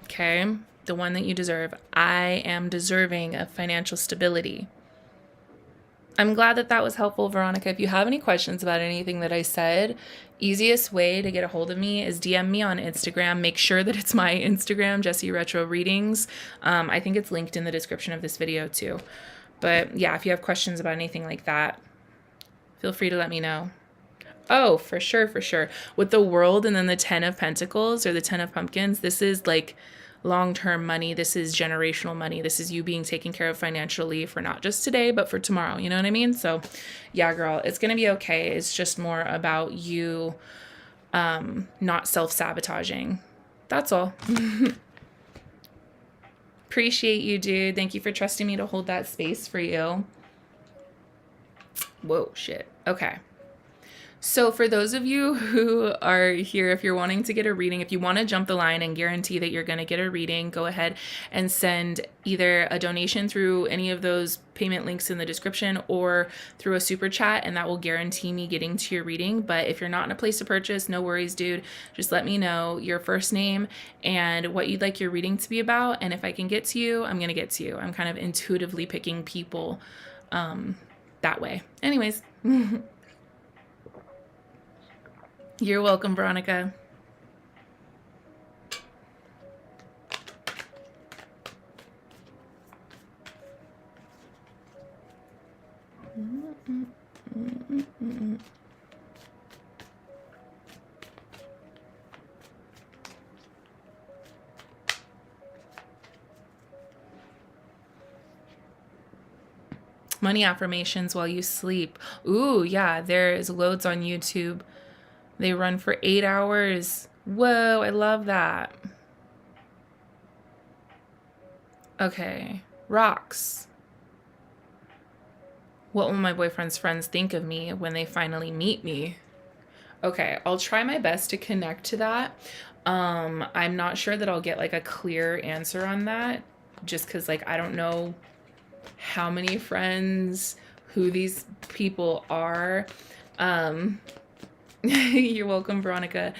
S1: Okay? The one that you deserve. I am deserving of financial stability. I'm glad that that was helpful, Veronica. If you have any questions about anything that I said, easiest way to get a hold of me is DM me on Instagram. Make sure that it's my Instagram, Jessie Retro Readings. I think it's linked in the description of this video too. But yeah, if you have questions about anything like that, feel free to let me know. Oh, for sure, for sure. With the World and then the 10 of Pentacles or the 10 of Pumpkins, this is like long-term money. This is generational money. This is you being taken care of financially for not just today, but for tomorrow. You know what I mean? So yeah, girl, it's going to be okay. It's just more about you not self-sabotaging. That's all. Appreciate you, dude. Thank you for trusting me to hold that space for you. Whoa, shit. Okay. So for those of you who are here, if you're wanting to get a reading, if you want to jump the line and guarantee that you're going to get a reading, go ahead and send either a donation through any of those payment links in the description or through a super chat, and that will guarantee me getting to your reading. But if you're not in a place to purchase, no worries, dude. Just let me know your first name and what you'd like your reading to be about. And if I can get to you, I'm going to get to you. I'm kind of intuitively picking people that way. Anyways. You're welcome, Veronica. Money affirmations while you sleep. Ooh, yeah, there's loads on YouTube. They run for 8 hours. Whoa, I love that. Okay. Rocks. What will my boyfriend's friends think of me when they finally meet me? Okay, I'll try my best to connect to that. I'm not sure that I'll get like a clear answer on that just because like I don't know how many friends, who these people are. Um, you're welcome, Veronica.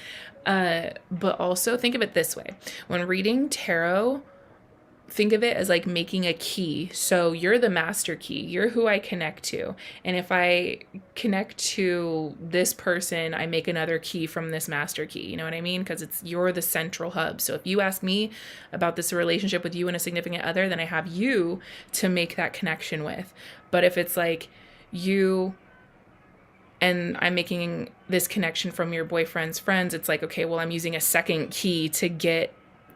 S1: But also think of it this way. When reading tarot, think of it as like making a key. So you're the master key. You're who I connect to. And if I connect to this person, I make another key from this master key. You know what I mean? Because you're the central hub. So if you ask me about this relationship with you and a significant other, then I have you to make that connection with. But if it's like you and I'm making this connection from your boyfriend's friends, it's like, okay, well, I'm using a second key to get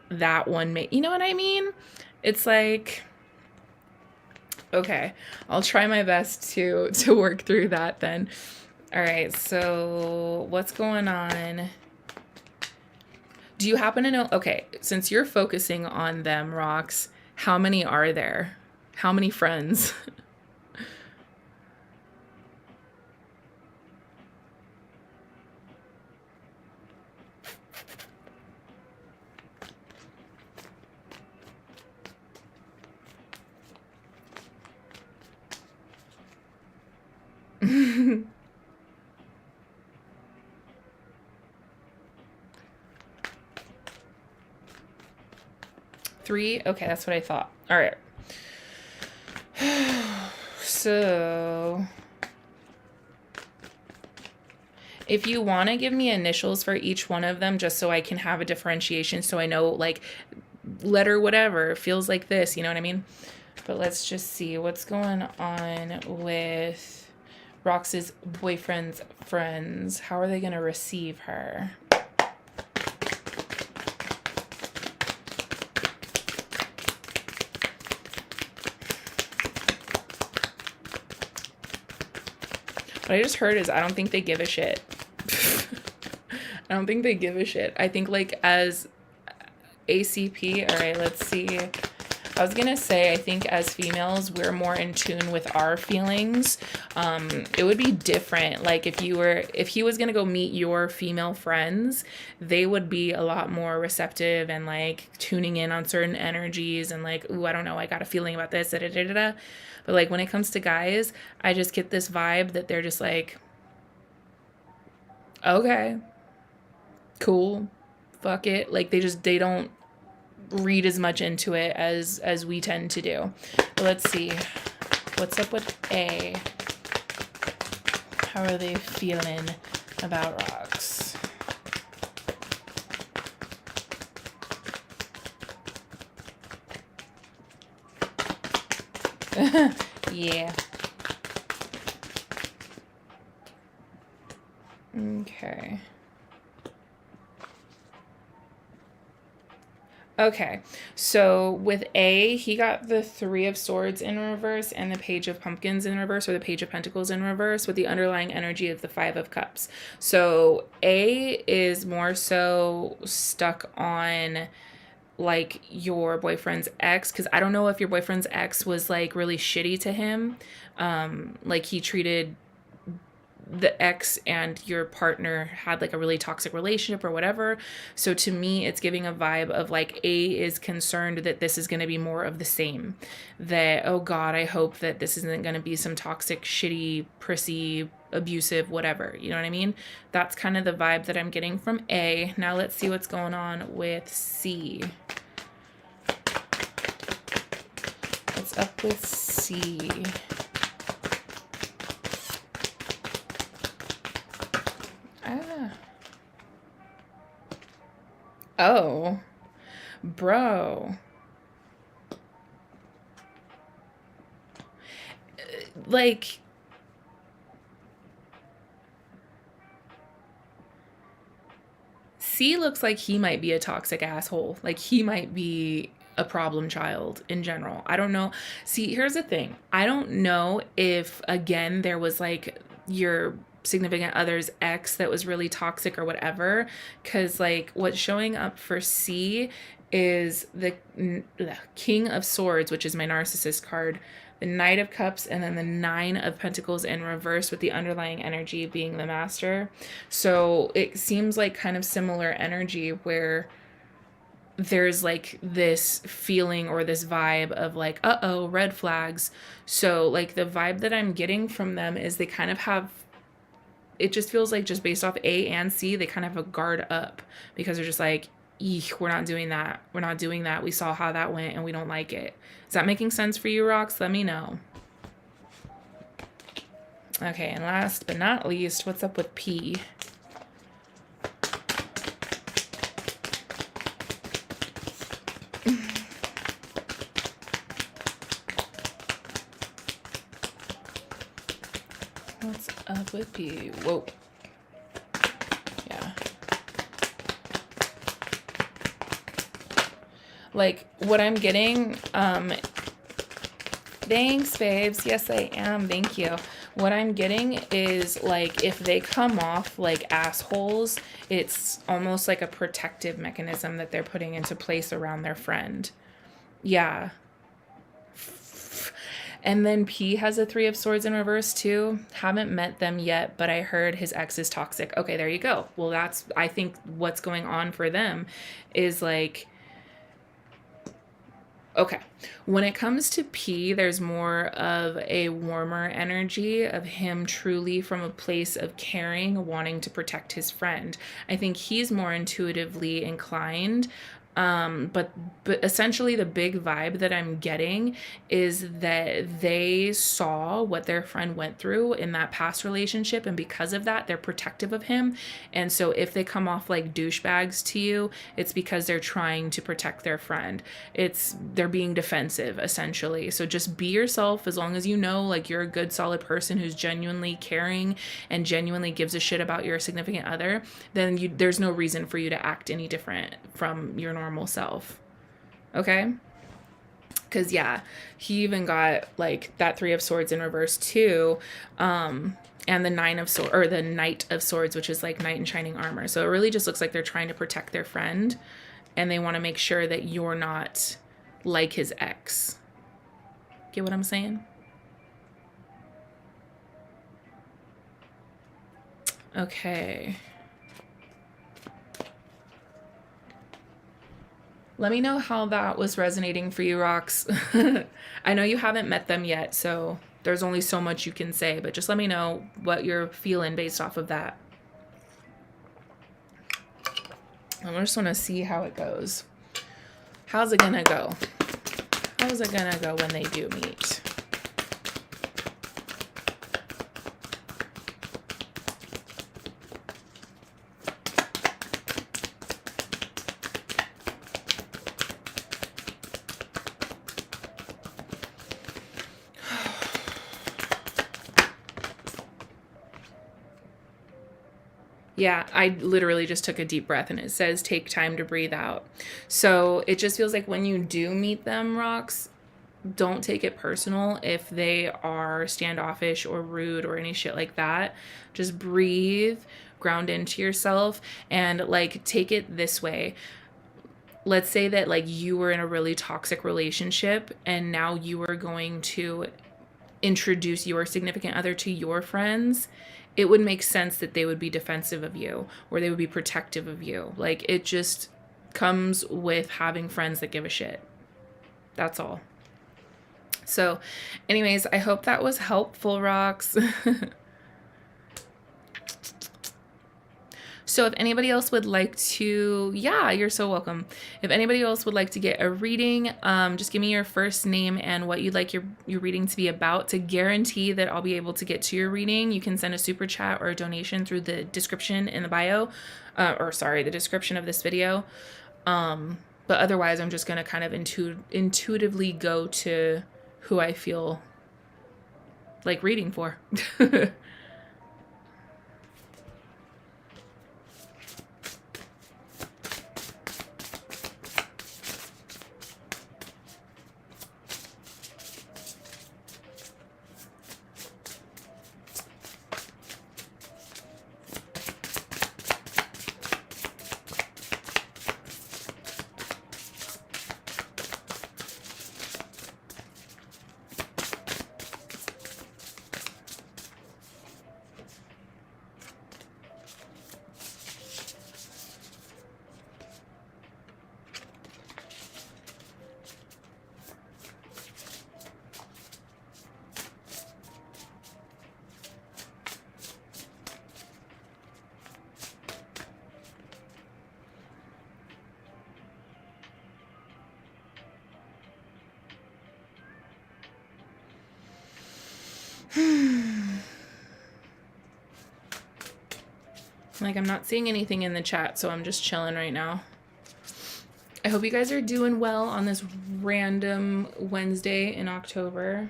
S1: that one. You know what I mean? It's like, okay, I'll try my best to work through that then. All right, so what's going on? Do you happen to know, okay, since you're focusing on them, Rocks, how many are there? How many friends? Three? Okay, that's what I thought. All right. So if you want to give me initials for each one of them, just so I can have a differentiation, so I know like letter whatever feels like this, you know what I mean? But let's just see what's going on with Rox's boyfriend's friends. How are they going to receive her? What I just heard is I don't think they give a shit. I don't think they give a shit. I think like as ACP, all right, let's see. I was gonna say, I think as females, we're more in tune with our feelings. It would be different. Like if he was gonna go meet your female friends, they would be a lot more receptive and like tuning in on certain energies and like, ooh, I don't know, I got a feeling about this, da da da da. But like when it comes to guys, I just get this vibe that they're just like, okay, cool, fuck it. Like they don't read as much into it as we tend to do. But let's see. What's up with A? How are they feeling about Rocks? Yeah. Okay. Okay, so with A, he got the Three of Swords in reverse and the Page of Pumpkins in reverse, or the Page of Pentacles in reverse, with the underlying energy of the Five of Cups. So A is more so stuck on like your boyfriend's ex, because I don't know if your boyfriend's ex was like really shitty to him, like he treated the ex and your partner had like a really toxic relationship or whatever. So to me, it's giving a vibe of like A is concerned that this is going to be more of the same. That, oh God, I hope that this isn't going to be some toxic, shitty, prissy, abusive, whatever. You know what I mean? That's kind of the vibe that I'm getting from A. Now let's see what's going on with C. What's up with C? Oh, bro. Like, C looks like he might be a toxic asshole. Like, he might be a problem child in general. I don't know. See, here's the thing. I don't know if, again, there was like your significant other's ex that was really toxic or whatever. Because, like, what's showing up for C is the King of Swords, which is my narcissist card, the Knight of Cups, and then the Nine of Pentacles in reverse, with the underlying energy being the Master. So it seems like kind of similar energy where there's like this feeling or this vibe of like, uh-oh, red flags. So like the vibe that I'm getting from them is they kind of have, it just feels like, just based off A and C, they kind of have a guard up, because they're just like, eek, we're not doing that. We're not doing that. We saw how that went and we don't like it. Is that making sense for you, Rocks? Let me know. Okay, and last but not least, what's up with P? What's up with P? Whoa. Yeah. Like, what I'm getting, thanks, babes. Yes, I am. Thank you. What I'm getting is, like, if they come off like assholes, it's almost like a protective mechanism that they're putting into place around their friend. Yeah. And then P has a Three of Swords in reverse too. Haven't met them yet, but I heard his ex is toxic. Okay, there you go. Well, that's, I think what's going on for them is like, okay, when it comes to P, there's more of a warmer energy of him truly from a place of caring, wanting to protect his friend. I think he's more intuitively inclined. But essentially the big vibe that I'm getting is that they saw what their friend went through in that past relationship, and because of that, they're protective of him. And so if they come off like douchebags to you, it's because they're trying to protect their friend. They're being defensive, essentially. So just be yourself, as long as you know, like, you're a good, solid person who's genuinely caring and genuinely gives a shit about your significant other, then there's no reason for you to act any different from your normal self. Okay? Because yeah, he even got like that Three of Swords in reverse too, and the Nine of Swords, or the Knight of Swords, which is like knight in shining armor. So it really just looks like they're trying to protect their friend, and they want to make sure that you're not like his ex. Get what I'm saying? Okay. Let me know how that was resonating for you, Rocks. I know you haven't met them yet, so there's only so much you can say, but just let me know what you're feeling based off of that. I just want to see how it goes. How's it gonna go? How's it gonna go when they do meet? Yeah, I literally just took a deep breath, and it says take time to breathe out. So it just feels like when you do meet them, Rocks, don't take it personal if they are standoffish or rude or any shit like that. Just breathe, ground into yourself, and like take it this way. Let's say that like you were in a really toxic relationship, and now you are going to introduce your significant other to your friends. It would make sense that they would be defensive of you, or they would be protective of you. Like, it just comes with having friends that give a shit. That's all. So anyways, I hope that was helpful, Rocks. So if anybody else would like to, yeah, you're so welcome. If anybody else would like to get a reading, just give me your first name and what you'd like your reading to be about. To guarantee that I'll be able to get to your reading, you can send a super chat or a donation through the description in the bio, the description of this video. But otherwise, I'm just going to kind of intuitively go to who I feel like reading for. Like, I'm not seeing anything in the chat, so I'm just chilling right now. I hope you guys are doing well on this random Wednesday in October.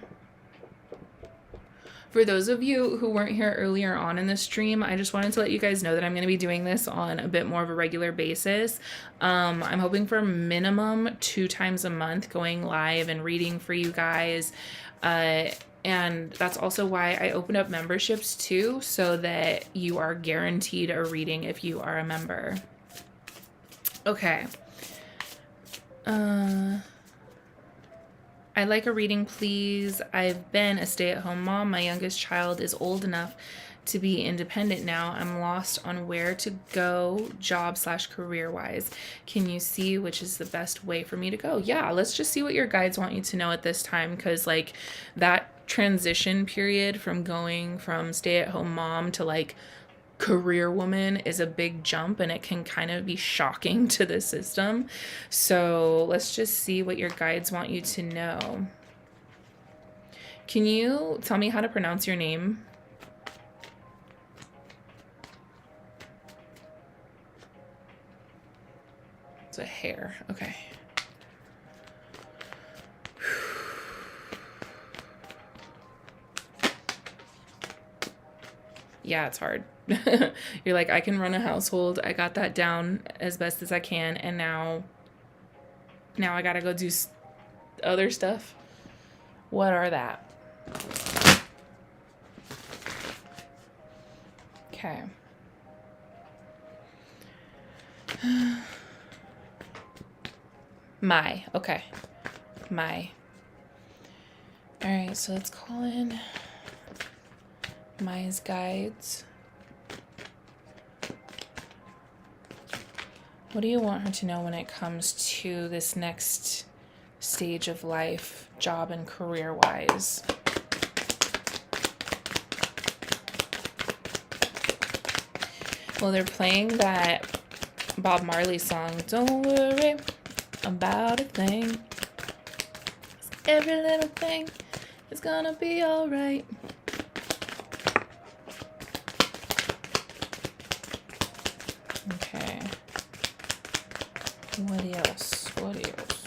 S1: For those of you who weren't here earlier on in the stream, I just wanted to let you guys know that I'm going to be doing this on a bit more of a regular basis. I'm hoping for minimum 2 times a month going live and reading for you guys. And that's also why I opened up memberships too, so that you are guaranteed a reading if you are a member. Okay. I'd like a reading, please. I've been a stay-at-home mom. My youngest child is old enough to be independent now. I'm lost on where to go job/career-wise. Can you see which is the best way for me to go? Yeah, let's just see what your guides want you to know at this time, because like that transition period from going from stay-at-home mom to like career woman is a big jump, and it can kind of be shocking to the system. So let's just see what your guides want you to know. Can you tell me how to pronounce your name? It's a hair. Okay. Yeah, it's hard. You're like, I can run a household. I got that down as best as I can. And now I gotta go do other stuff. What are that? Okay. My. Okay. My. All right, so let's call in Maya's guides. What do you want her to know when it comes to this next stage of life, job and career-wise? Well, they're playing that Bob Marley song, Don't Worry About a Thing. Every little thing is gonna be all right. Okay. What else? What else?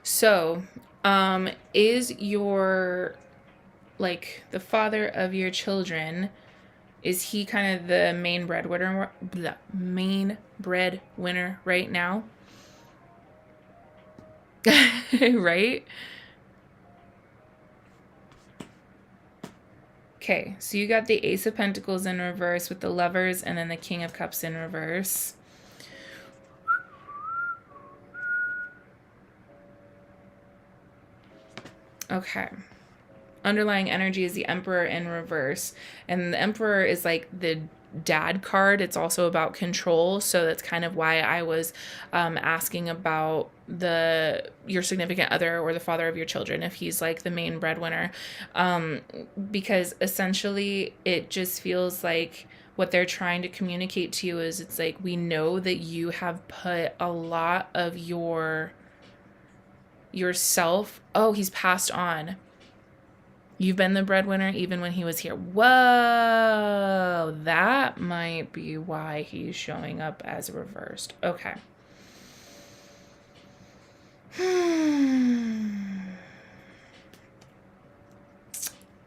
S1: So, is your, like, the father of your children, is he kind of the main breadwinner, right now? Right? Okay, so you got the Ace of Pentacles in reverse with the Lovers, and then the King of Cups in reverse. Okay. Underlying energy is the Emperor in reverse. And the Emperor is like the dad card. It's also about control. So that's kind of why I was asking about your significant other or the father of your children, if he's like the main breadwinner. Because essentially it just feels like what they're trying to communicate to you is, it's like, we know that you have put a lot of yourself. Oh, he's passed on. You've been the breadwinner even when he was here. Whoa, that might be why he's showing up as reversed. Okay.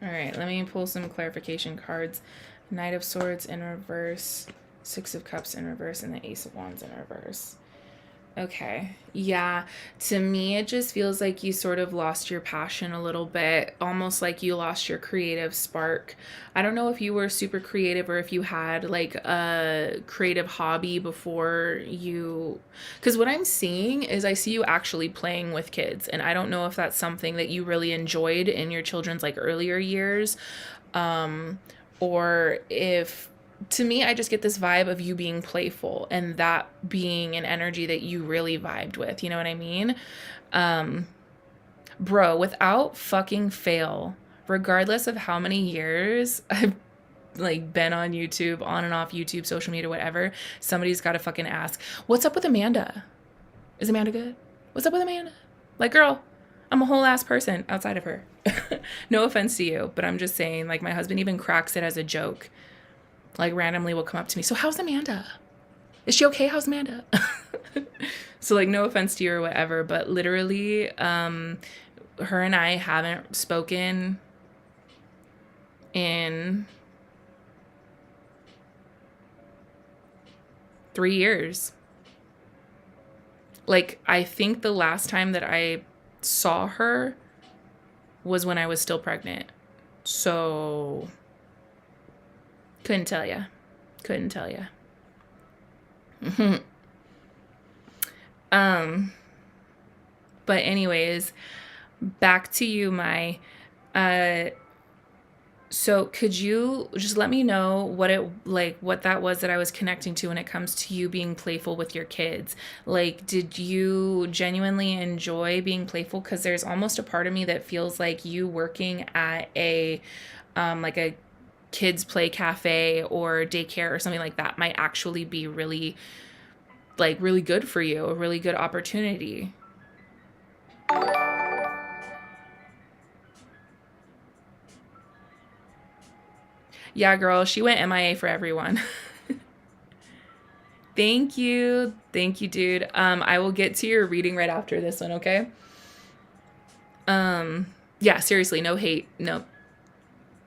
S1: All right, let me pull some clarification cards. Knight of Swords in reverse, Six of Cups in reverse, and the Ace of Wands in reverse. Okay. Yeah. To me, it just feels like you sort of lost your passion a little bit, almost like you lost your creative spark. I don't know if you were super creative or if you had like a creative hobby before you, because what I'm seeing is I see you actually playing with kids, and I don't know if that's something that you really enjoyed in your children's like earlier years, or if, to me, I just get this vibe of you being playful and that being an energy that you really vibed with. You know what I mean? Bro, without fucking fail, regardless of how many years I've like been on YouTube, on and off YouTube, social media, whatever, somebody's got to fucking ask, what's up with Amanda? Is Amanda good? What's up with Amanda? Like, girl, I'm a whole ass person outside of her. No offense to you, but I'm just saying, like, my husband even cracks it as a joke. Like, randomly will come up to me, so how's Amanda? Is she okay? How's Amanda? So, like, no offense to you or whatever, but literally, her and I haven't spoken in 3 years. Like, I think the last time that I saw her was when I was still pregnant. So, couldn't tell ya. Couldn't tell ya. But anyways, back to you, my, so could you just let me know what that was that I was connecting to when it comes to you being playful with your kids? Like, did you genuinely enjoy being playful? Because there's almost a part of me that feels like you working at a kids play cafe or daycare or something like that might actually be really good for you, a really good opportunity. Yeah, girl, she went MIA for everyone. Thank you, dude. I will get to your reading right after this one, okay? Yeah, seriously, no hate. No,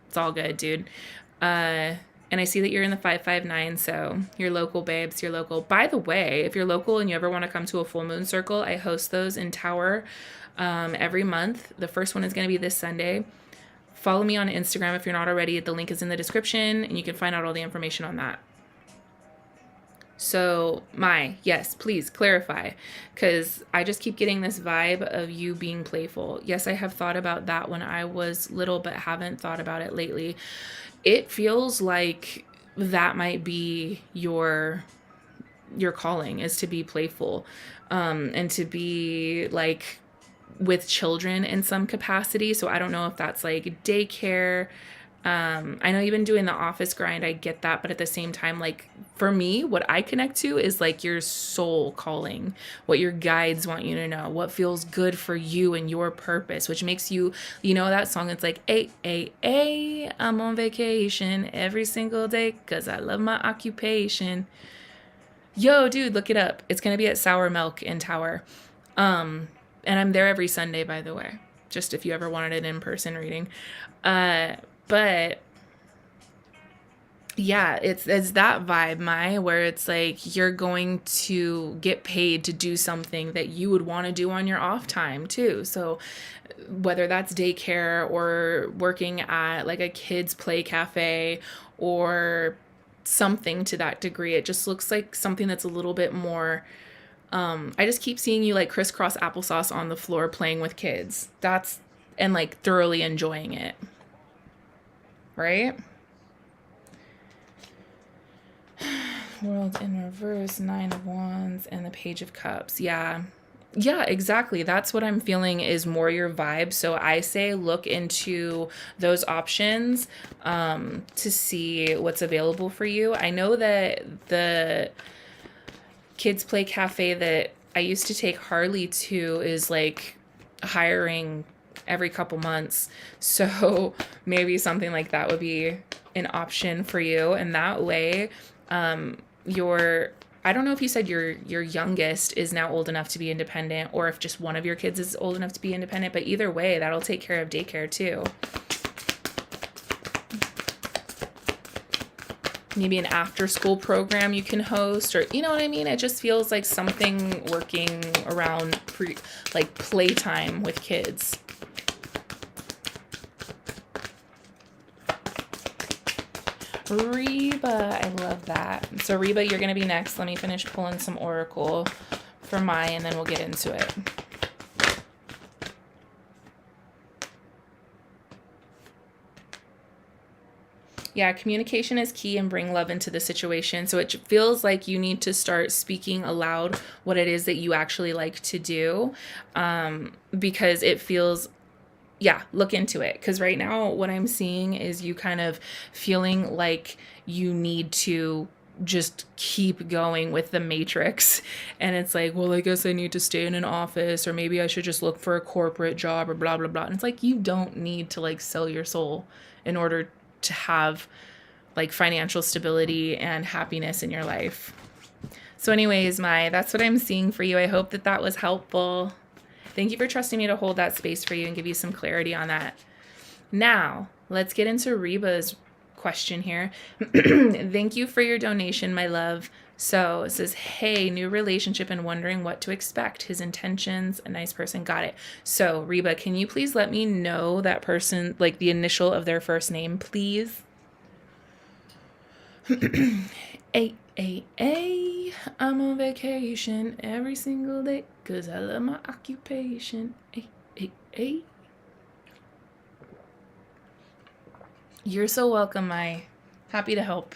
S1: it's all good, dude. And I see that you're in the 559, so you're local, babes. You're local. By the way, if you're local and you ever want to come to a full moon circle, I host those in Tower every month. The first one is going to be this Sunday. Follow me on Instagram if you're not already. The link is in the description, and you can find out all the information on that. So, yes, please clarify, because I just keep getting this vibe of you being playful. Yes, I have thought about that when I was little, but haven't thought about it lately. It feels like that might be your calling, is to be playful, and to be like with children in some capacity. So I don't know if that's like daycare. I know you've been doing the office grind. I get that. But at the same time, like for me, what I connect to is like your soul calling, what your guides want you to know, what feels good for you and your purpose, which makes you, that song. It's like, I'm on vacation every single day because I love my occupation. Yo, dude, look it up. It's going to be at Sour Milk in Tower. And I'm there every Sunday, by the way, just if you ever wanted an in-person reading. But yeah, it's that vibe, where it's like you're going to get paid to do something that you would want to do on your off time too. So whether that's daycare or working at like a kids play cafe or something to that degree, it just looks like something that's a little bit more, I just keep seeing you like crisscross applesauce on the floor playing with kids. And like thoroughly enjoying it. Right? World in reverse, 9 of Wands, and the Page of Cups. Yeah, exactly. That's what I'm feeling is more your vibe. So I say look into those options to see what's available for you. I know that the kids play cafe that I used to take Harley to is like hiring every couple months. So maybe something like that would be an option for you. And that way, I don't know if you said your youngest is now old enough to be independent, or if just one of your kids is old enough to be independent, but either way, that'll take care of daycare too. Maybe an after school program you can host, or you know what I mean? It just feels like something working around playtime with kids. Reba, I love that. So Reba, you're going to be next. Let me finish pulling some oracle for Mai, and then we'll get into it. Yeah, communication is key and bring love into the situation. So it feels like you need to start speaking aloud what it is that you actually like to do, because it feels yeah, look into it. Because right now, what I'm seeing is you kind of feeling like you need to just keep going with the matrix. And it's like, well, I guess I need to stay in an office, or maybe I should just look for a corporate job, or blah, blah, blah. And it's like, you don't need to like sell your soul in order to have like financial stability and happiness in your life. So anyways, that's what I'm seeing for you. I hope that that was helpful. Thank you for trusting me to hold that space for you and give you some clarity on that. Now, let's get into Reba's question here. Thank you for your donation, my love. So it says, hey, new relationship and wondering what to expect. His intentions, a nice person. Got it. So Reba, can you please let me know that person, like the initial of their first name, please? A, I'm on vacation every single day because I love my occupation. A. You're so welcome, Mai. Happy to help.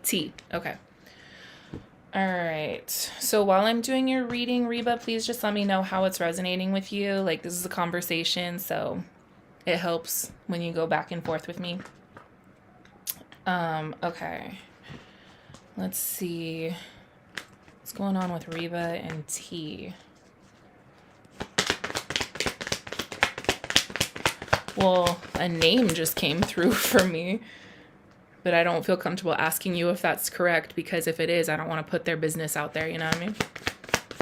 S1: T. Okay. All right. So while I'm doing your reading, Reba, please just let me know how it's resonating with you. Like, this is a conversation, so it helps when you go back and forth with me. Okay. Let's see what's going on with Reba and T. Well, a name just came through for me, but I don't feel comfortable asking you if that's correct, because if it is, I don't want to put their business out there, you know what I mean?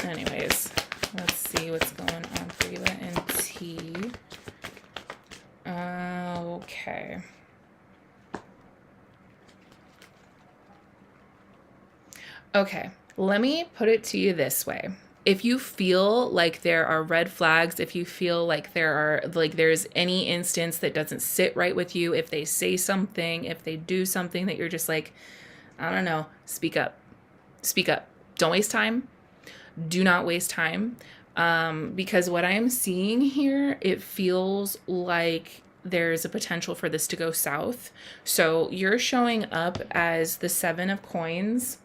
S1: Anyways, let's see what's going on for Reba and T. Okay. Okay, let me put it to you this way. If you feel like there are red flags, if you feel like there's any instance that doesn't sit right with you, if they say something, if they do something that you're just like, I don't know, speak up. Speak up. Don't waste time. Do not waste time. Because what I'm seeing here, it feels like there's a potential for this to go south. So you're showing up as the 7 of coins,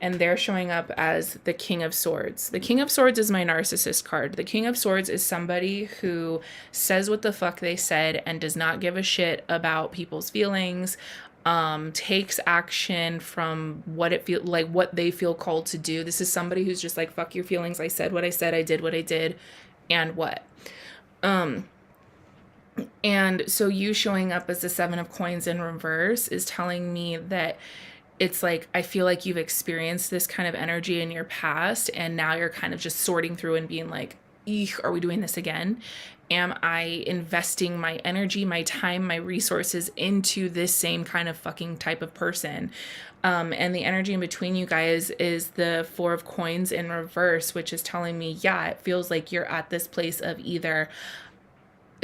S1: and they're showing up as the King of Swords. The King of Swords is my narcissist card. The King of Swords is somebody who says what the fuck they said and does not give a shit about people's feelings, takes action from what they feel called to do. This is somebody who's just like, fuck your feelings. I said what I said. I did what I did. And what? And so you showing up as the 7 of coins in reverse is telling me that it's like, I feel like you've experienced this kind of energy in your past, and now you're kind of just sorting through and being like, eek, are we doing this again? Am I investing my energy, my time, my resources into this same kind of fucking type of person? And the energy in between you guys is the 4 of coins in reverse, which is telling me, yeah, it feels like you're at this place of either,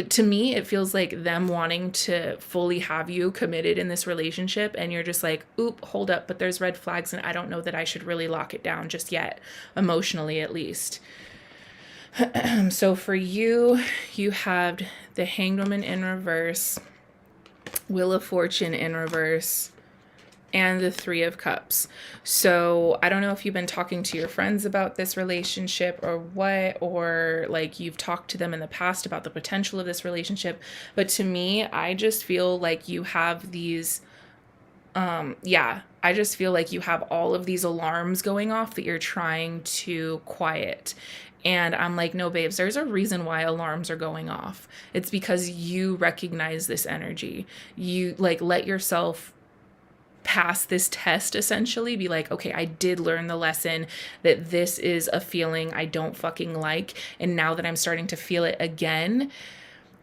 S1: to me, it feels like them wanting to fully have you committed in this relationship, and you're just like, oop, hold up, but there's red flags, and I don't know that I should really lock it down just yet, emotionally at least. So for you, you have the Hanged Woman in reverse, Wheel of Fortune in reverse, and the 3 of Cups. So I don't know if you've been talking to your friends about this relationship or what, or like you've talked to them in the past about the potential of this relationship. But to me, I just feel like you have these, I just feel like you have all of these alarms going off that you're trying to quiet. And I'm like, no, babes, there's a reason why alarms are going off. It's because you recognize this energy. You like let yourself pass this test, essentially. Be like, okay, I did learn the lesson that this is a feeling I don't fucking like. And now that I'm starting to feel it again,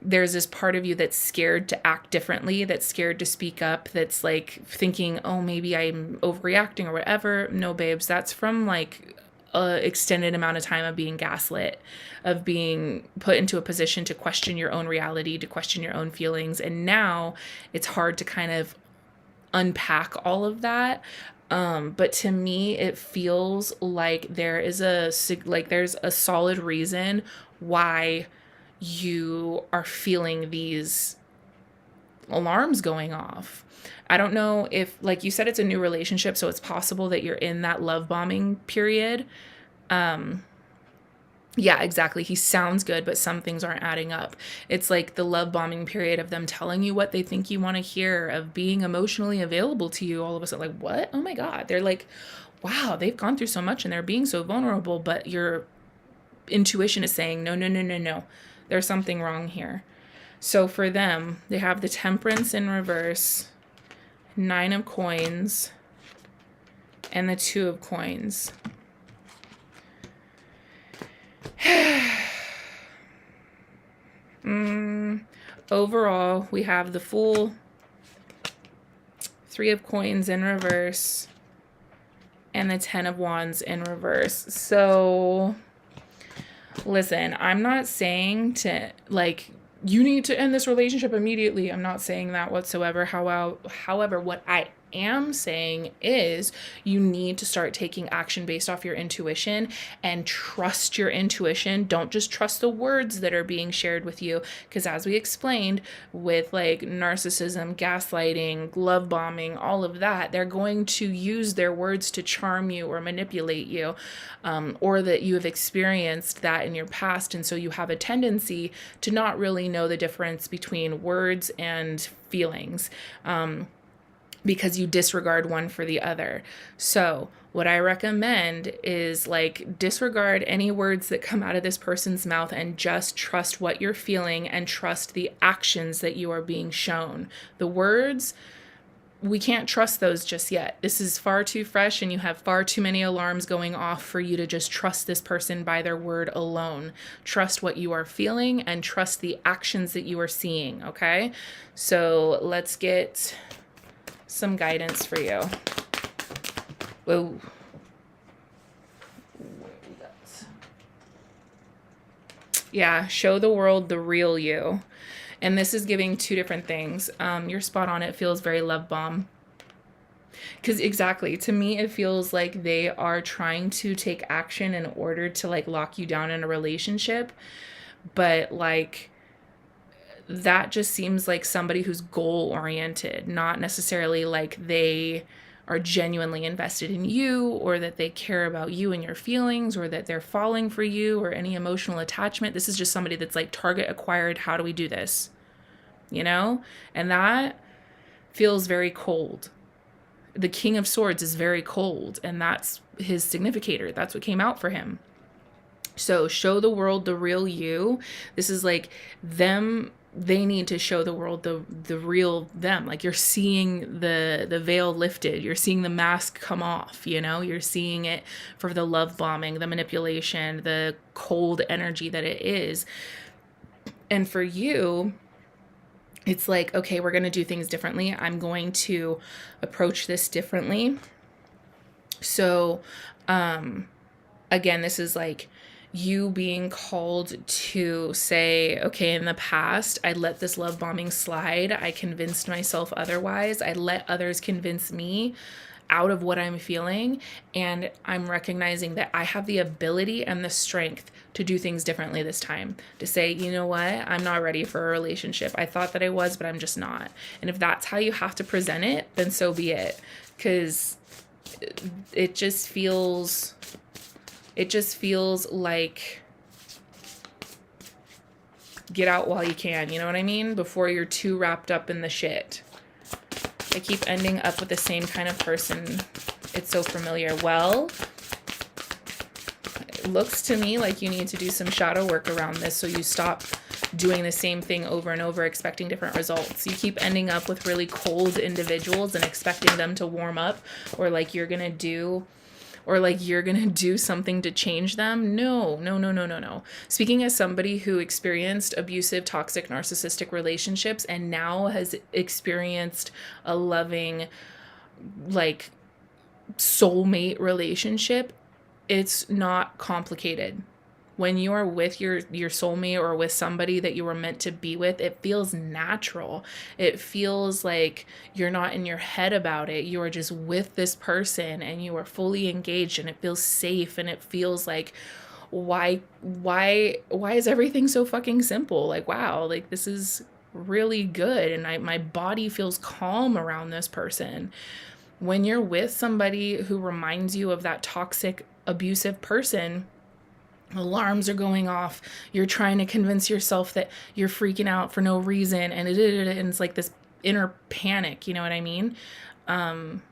S1: there's this part of you that's scared to act differently, that's scared to speak up, that's like thinking, oh, maybe I'm overreacting or whatever. No, babes, that's from like a extended amount of time of being gaslit, of being put into a position to question your own reality, to question your own feelings. And now it's hard to kind of unpack all of that. But to me, it feels like there's a solid reason why you are feeling these alarms going off. I don't know if, like you said, it's a new relationship, so it's possible that you're in that love bombing period. Yeah, exactly. He sounds good, but some things aren't adding up. It's like the love bombing period of them telling you what they think you want to hear, of being emotionally available to you. All of a sudden, like, what? Oh my God. They're like, wow, they've gone through so much and they're being so vulnerable, but your intuition is saying, no, no, no, no, no. There's something wrong here. So for them, they have the Temperance in reverse, 9 of Coins, and the 2 of Coins. Overall, we have the Fool, 3 of Coins in reverse, and the 10 of Wands in reverse. So, listen, I'm not saying to, like, you need to end this relationship immediately. I'm not saying that whatsoever. However, what I am saying is you need to start taking action based off your intuition and trust your intuition. Don't just trust the words that are being shared with you, because as we explained with like narcissism, gaslighting, love bombing, all of that, they're going to use their words to charm you or manipulate you, or that you have experienced that in your past, and so you have a tendency to not really know the difference between words and feelings, because you disregard one for the other. So what I recommend is like disregard any words that come out of this person's mouth and just trust what you're feeling and trust the actions that you are being shown. The words, we can't trust those just yet. This is far too fresh and you have far too many alarms going off for you to just trust this person by their word alone. Trust what you are feeling and trust the actions that you are seeing, okay? So let's get some guidance for you. Whoa. Yeah, show the world the real you. And this is giving 2 different things. You're spot on. It feels very love bomb. Because exactly, to me, it feels like they are trying to take action in order to like lock you down in a relationship. But like, that just seems like somebody who's goal oriented, not necessarily like they are genuinely invested in you, or that they care about you and your feelings, or that they're falling for you, or any emotional attachment. This is just somebody that's like target acquired. How do we do this? You know? And that feels very cold. The King of Swords is very cold, and that's his significator. That's what came out for him. So show the world the real you. This is like them. They need to show the world the real them. Like you're seeing the veil lifted. You're seeing the mask come off, you know? You're seeing it for the love bombing, the manipulation, the cold energy that it is. And for you, it's like, okay, we're going to do things differently. I'm going to approach this differently. So, again, this is like you being called to say, okay, in the past, I let this love bombing slide. I convinced myself otherwise. I let others convince me out of what I'm feeling. And I'm recognizing that I have the ability and the strength to do things differently this time. To say, you know what? I'm not ready for a relationship. I thought that I was, but I'm just not. And if that's how you have to present it, then so be it. Because it just feels like get out while you can, you know what I mean? Before you're too wrapped up in the shit. I keep ending up with the same kind of person. It's so familiar. Well, it looks to me like you need to do some shadow work around this so you stop doing the same thing over and over, expecting different results. You keep ending up with really cold individuals and expecting them to warm up, or like you're going to do something to change them. No. Speaking as somebody who experienced abusive, toxic, narcissistic relationships and now has experienced a loving, like, soulmate relationship, it's not complicated. When you are with your soulmate or with somebody that you were meant to be with, it feels natural. It feels like you're not in your head about it. You are just with this person and you are fully engaged, and it feels safe, and it feels like, why is everything so fucking simple? Like, wow, like this is really good, and my body feels calm around this person. When you're with somebody who reminds you of that toxic, abusive person, alarms are going off. You're trying to convince yourself that you're freaking out for no reason, and it's like this inner panic, you know what I mean?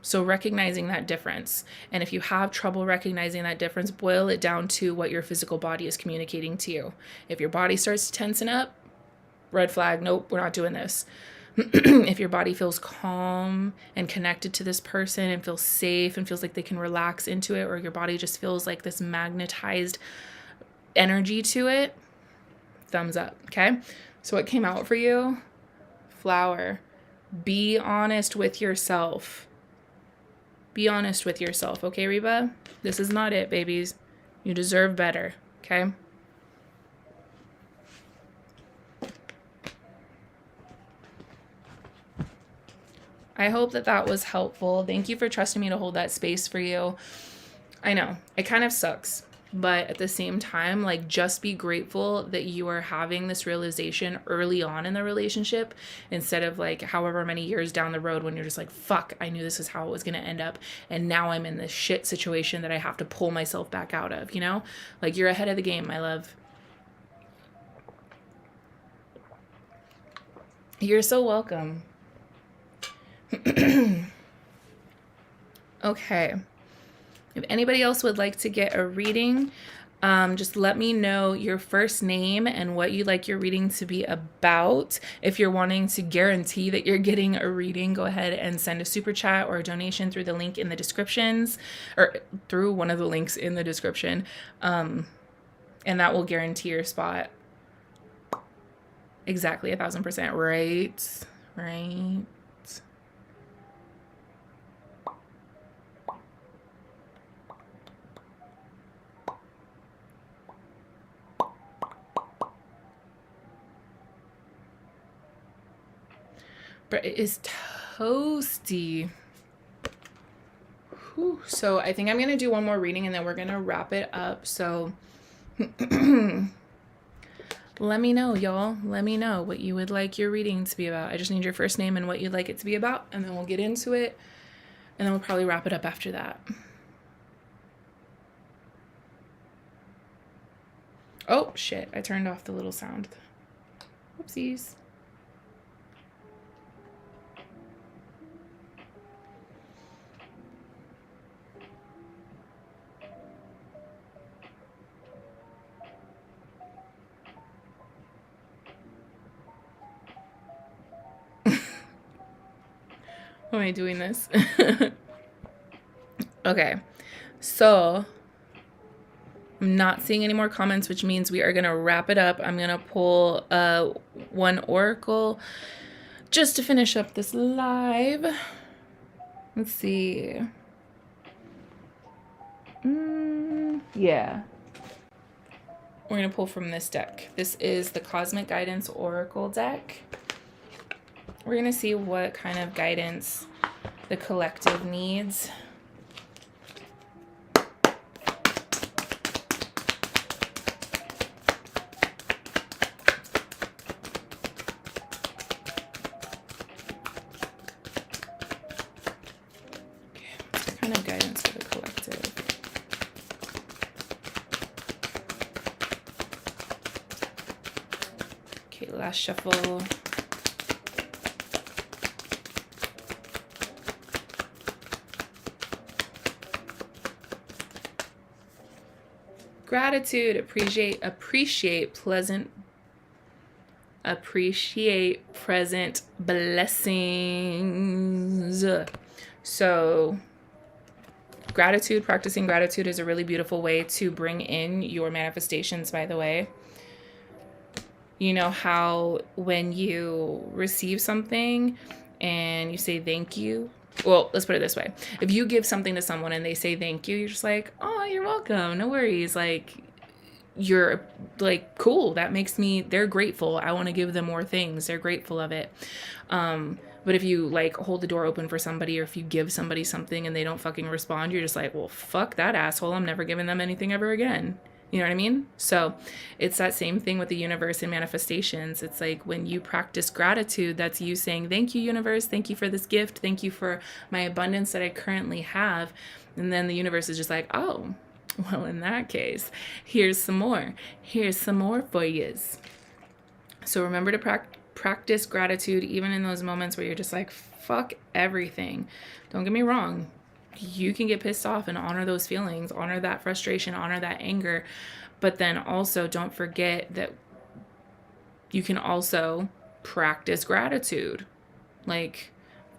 S1: So recognizing that difference. And if you have trouble recognizing that difference, boil it down to what your physical body is communicating to you. If your body starts tensing up, red flag, nope, we're not doing this. If your body feels calm and connected to this person and feels safe and feels like they can relax into it, or your body just feels like this magnetized energy to it, thumbs up. Okay, so what came out for you? Flower. Be honest with yourself. Be honest with yourself. Okay, Reba, this is not it, babies. You deserve better. Okay. I hope that was helpful. Thank you for trusting me to hold that space for you. I know it kind of sucks, but at the same time, like, just be grateful that you are having this realization early on in the relationship, instead of like however many years down the road when you're just like, fuck, I knew this is how it was going to end up, and now I'm in this shit situation that I have to pull myself back out of, you know? Like, you're ahead of the game, my love. You're so welcome. Okay. If anybody else would like to get a reading, just let me know your first name and what you'd like your reading to be about. If you're wanting to guarantee that you're getting a reading, go ahead and send a super chat or a donation through the link in the descriptions, or through one of the links in the description. And that will guarantee your spot. Exactly 1,000%. Right. But it is toasty. Whew. So I think I'm going to do one more reading and then we're going to wrap it up. So let me know, y'all. Let me know what you would like your reading to be about. I just need your first name and what you'd like it to be about, and then we'll get into it, and then we'll probably wrap it up after that. Oh, shit. I turned off the little sound. Whoopsies. Why am I doing this? Okay, so I'm not seeing any more comments, which means we are going to wrap it up. I'm going to pull one oracle just to finish up this live. Let's see. Yeah. We're going to pull from this deck. This is the Cosmic Guidance Oracle deck. We're going to see what kind of guidance the collective needs. Last shuffle. Gratitude, appreciate present blessings. So gratitude, practicing gratitude is a really beautiful way to bring in your manifestations, by the way. You know how when you receive something and you say thank you, well, let's put it this way. If you give something to someone and they say thank you, you're just like, oh, you're welcome. No worries. Like, you're like, cool. That makes me, they're grateful. I want to give them more things. They're grateful of it. But if you like hold the door open for somebody, or if you give somebody something and they don't fucking respond, you're just like, well, fuck that asshole. I'm never giving them anything ever again. You know what I mean? So it's that same thing with the universe and manifestations. It's like when you practice gratitude, that's you saying, thank you, universe. Thank you for this gift. Thank you for my abundance that I currently have. And then the universe is just like, oh, well, in that case, here's some more. Here's some more for yous. So remember to practice gratitude even in those moments where you're just like, fuck everything. Don't get me wrong. You can get pissed off and honor those feelings, honor that frustration, honor that anger. But then also don't forget that you can also practice gratitude. Like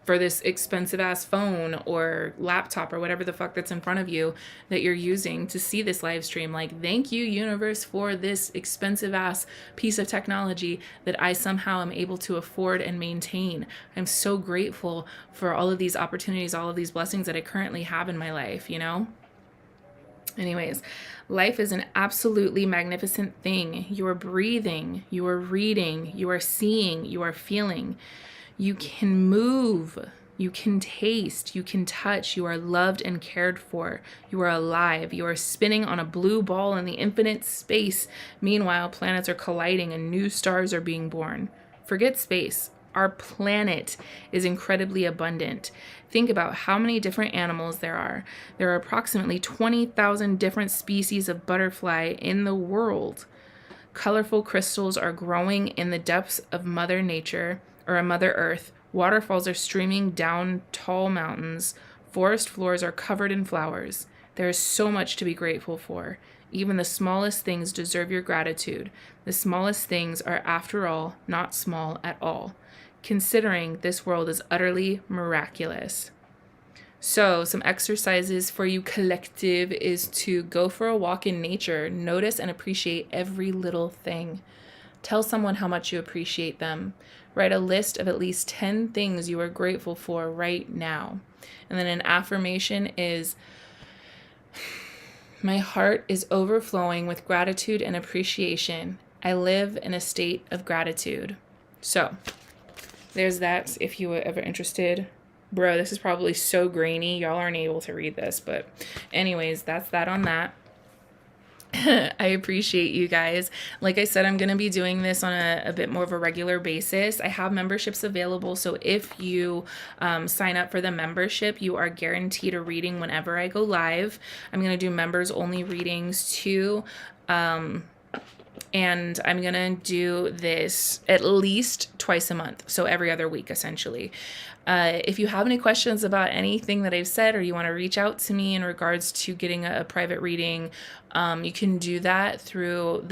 S1: for this expensive ass phone or laptop or whatever the fuck that's in front of you that you're using to see this live stream. Like, thank you, universe, for this expensive ass piece of technology that I somehow am able to afford and maintain. I'm so grateful for all of these opportunities, all of these blessings that I currently have in my life, you know? Anyways, life is an absolutely magnificent thing. You are breathing, you are reading, you are seeing, you are feeling. You can move, you can taste, you can touch, you are loved and cared for, you are alive, you are spinning on a blue ball in the infinite space. Meanwhile, planets are colliding and new stars are being born. Forget space. Our planet is incredibly abundant. Think about how many different animals there are. There are approximately 20,000 different species of butterfly in the world. Colorful crystals are growing in the depths of Mother Nature, or Mother Earth. Waterfalls are streaming down tall mountains. Forest floors are covered in flowers. There is so much to be grateful for. Even the smallest things deserve your gratitude. The smallest things are, after all, not small at all, considering this world is utterly miraculous. So some exercises for you collective is to go for a walk in nature. Notice and appreciate every little thing. Tell someone how much you appreciate them. Write a list of at least 10 things you are grateful for right now. And then an affirmation is, my heart is overflowing with gratitude and appreciation. I live in a state of gratitude. So there's that if you were ever interested. Bro, this is probably so grainy. Y'all aren't able to read this. But anyways, that's that on that. I appreciate you guys. Like I said, I'm going to be doing this on a bit more of a regular basis. I have memberships available. So if you sign up for the membership, you are guaranteed a reading whenever I go live. I'm going to do members only readings too. And I'm going to do this at least twice a month. So every other week, essentially. If you have any questions about anything that I've said, or you want to reach out to me in regards to getting a private reading, you can do that through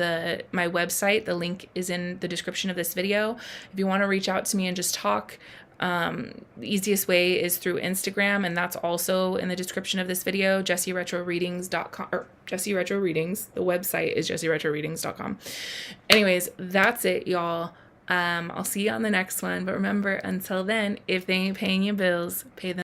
S1: my website. The link is in the description of this video. If you want to reach out to me and just talk, the easiest way is through Instagram, and that's also in the description of this video, jessieretroreadings.com, or Jessie Retro Readings. The website is jessieretroreadings.com. Anyways, that's it, y'all. I'll see you on the next one. But remember, until then, if they ain't paying your bills, pay them.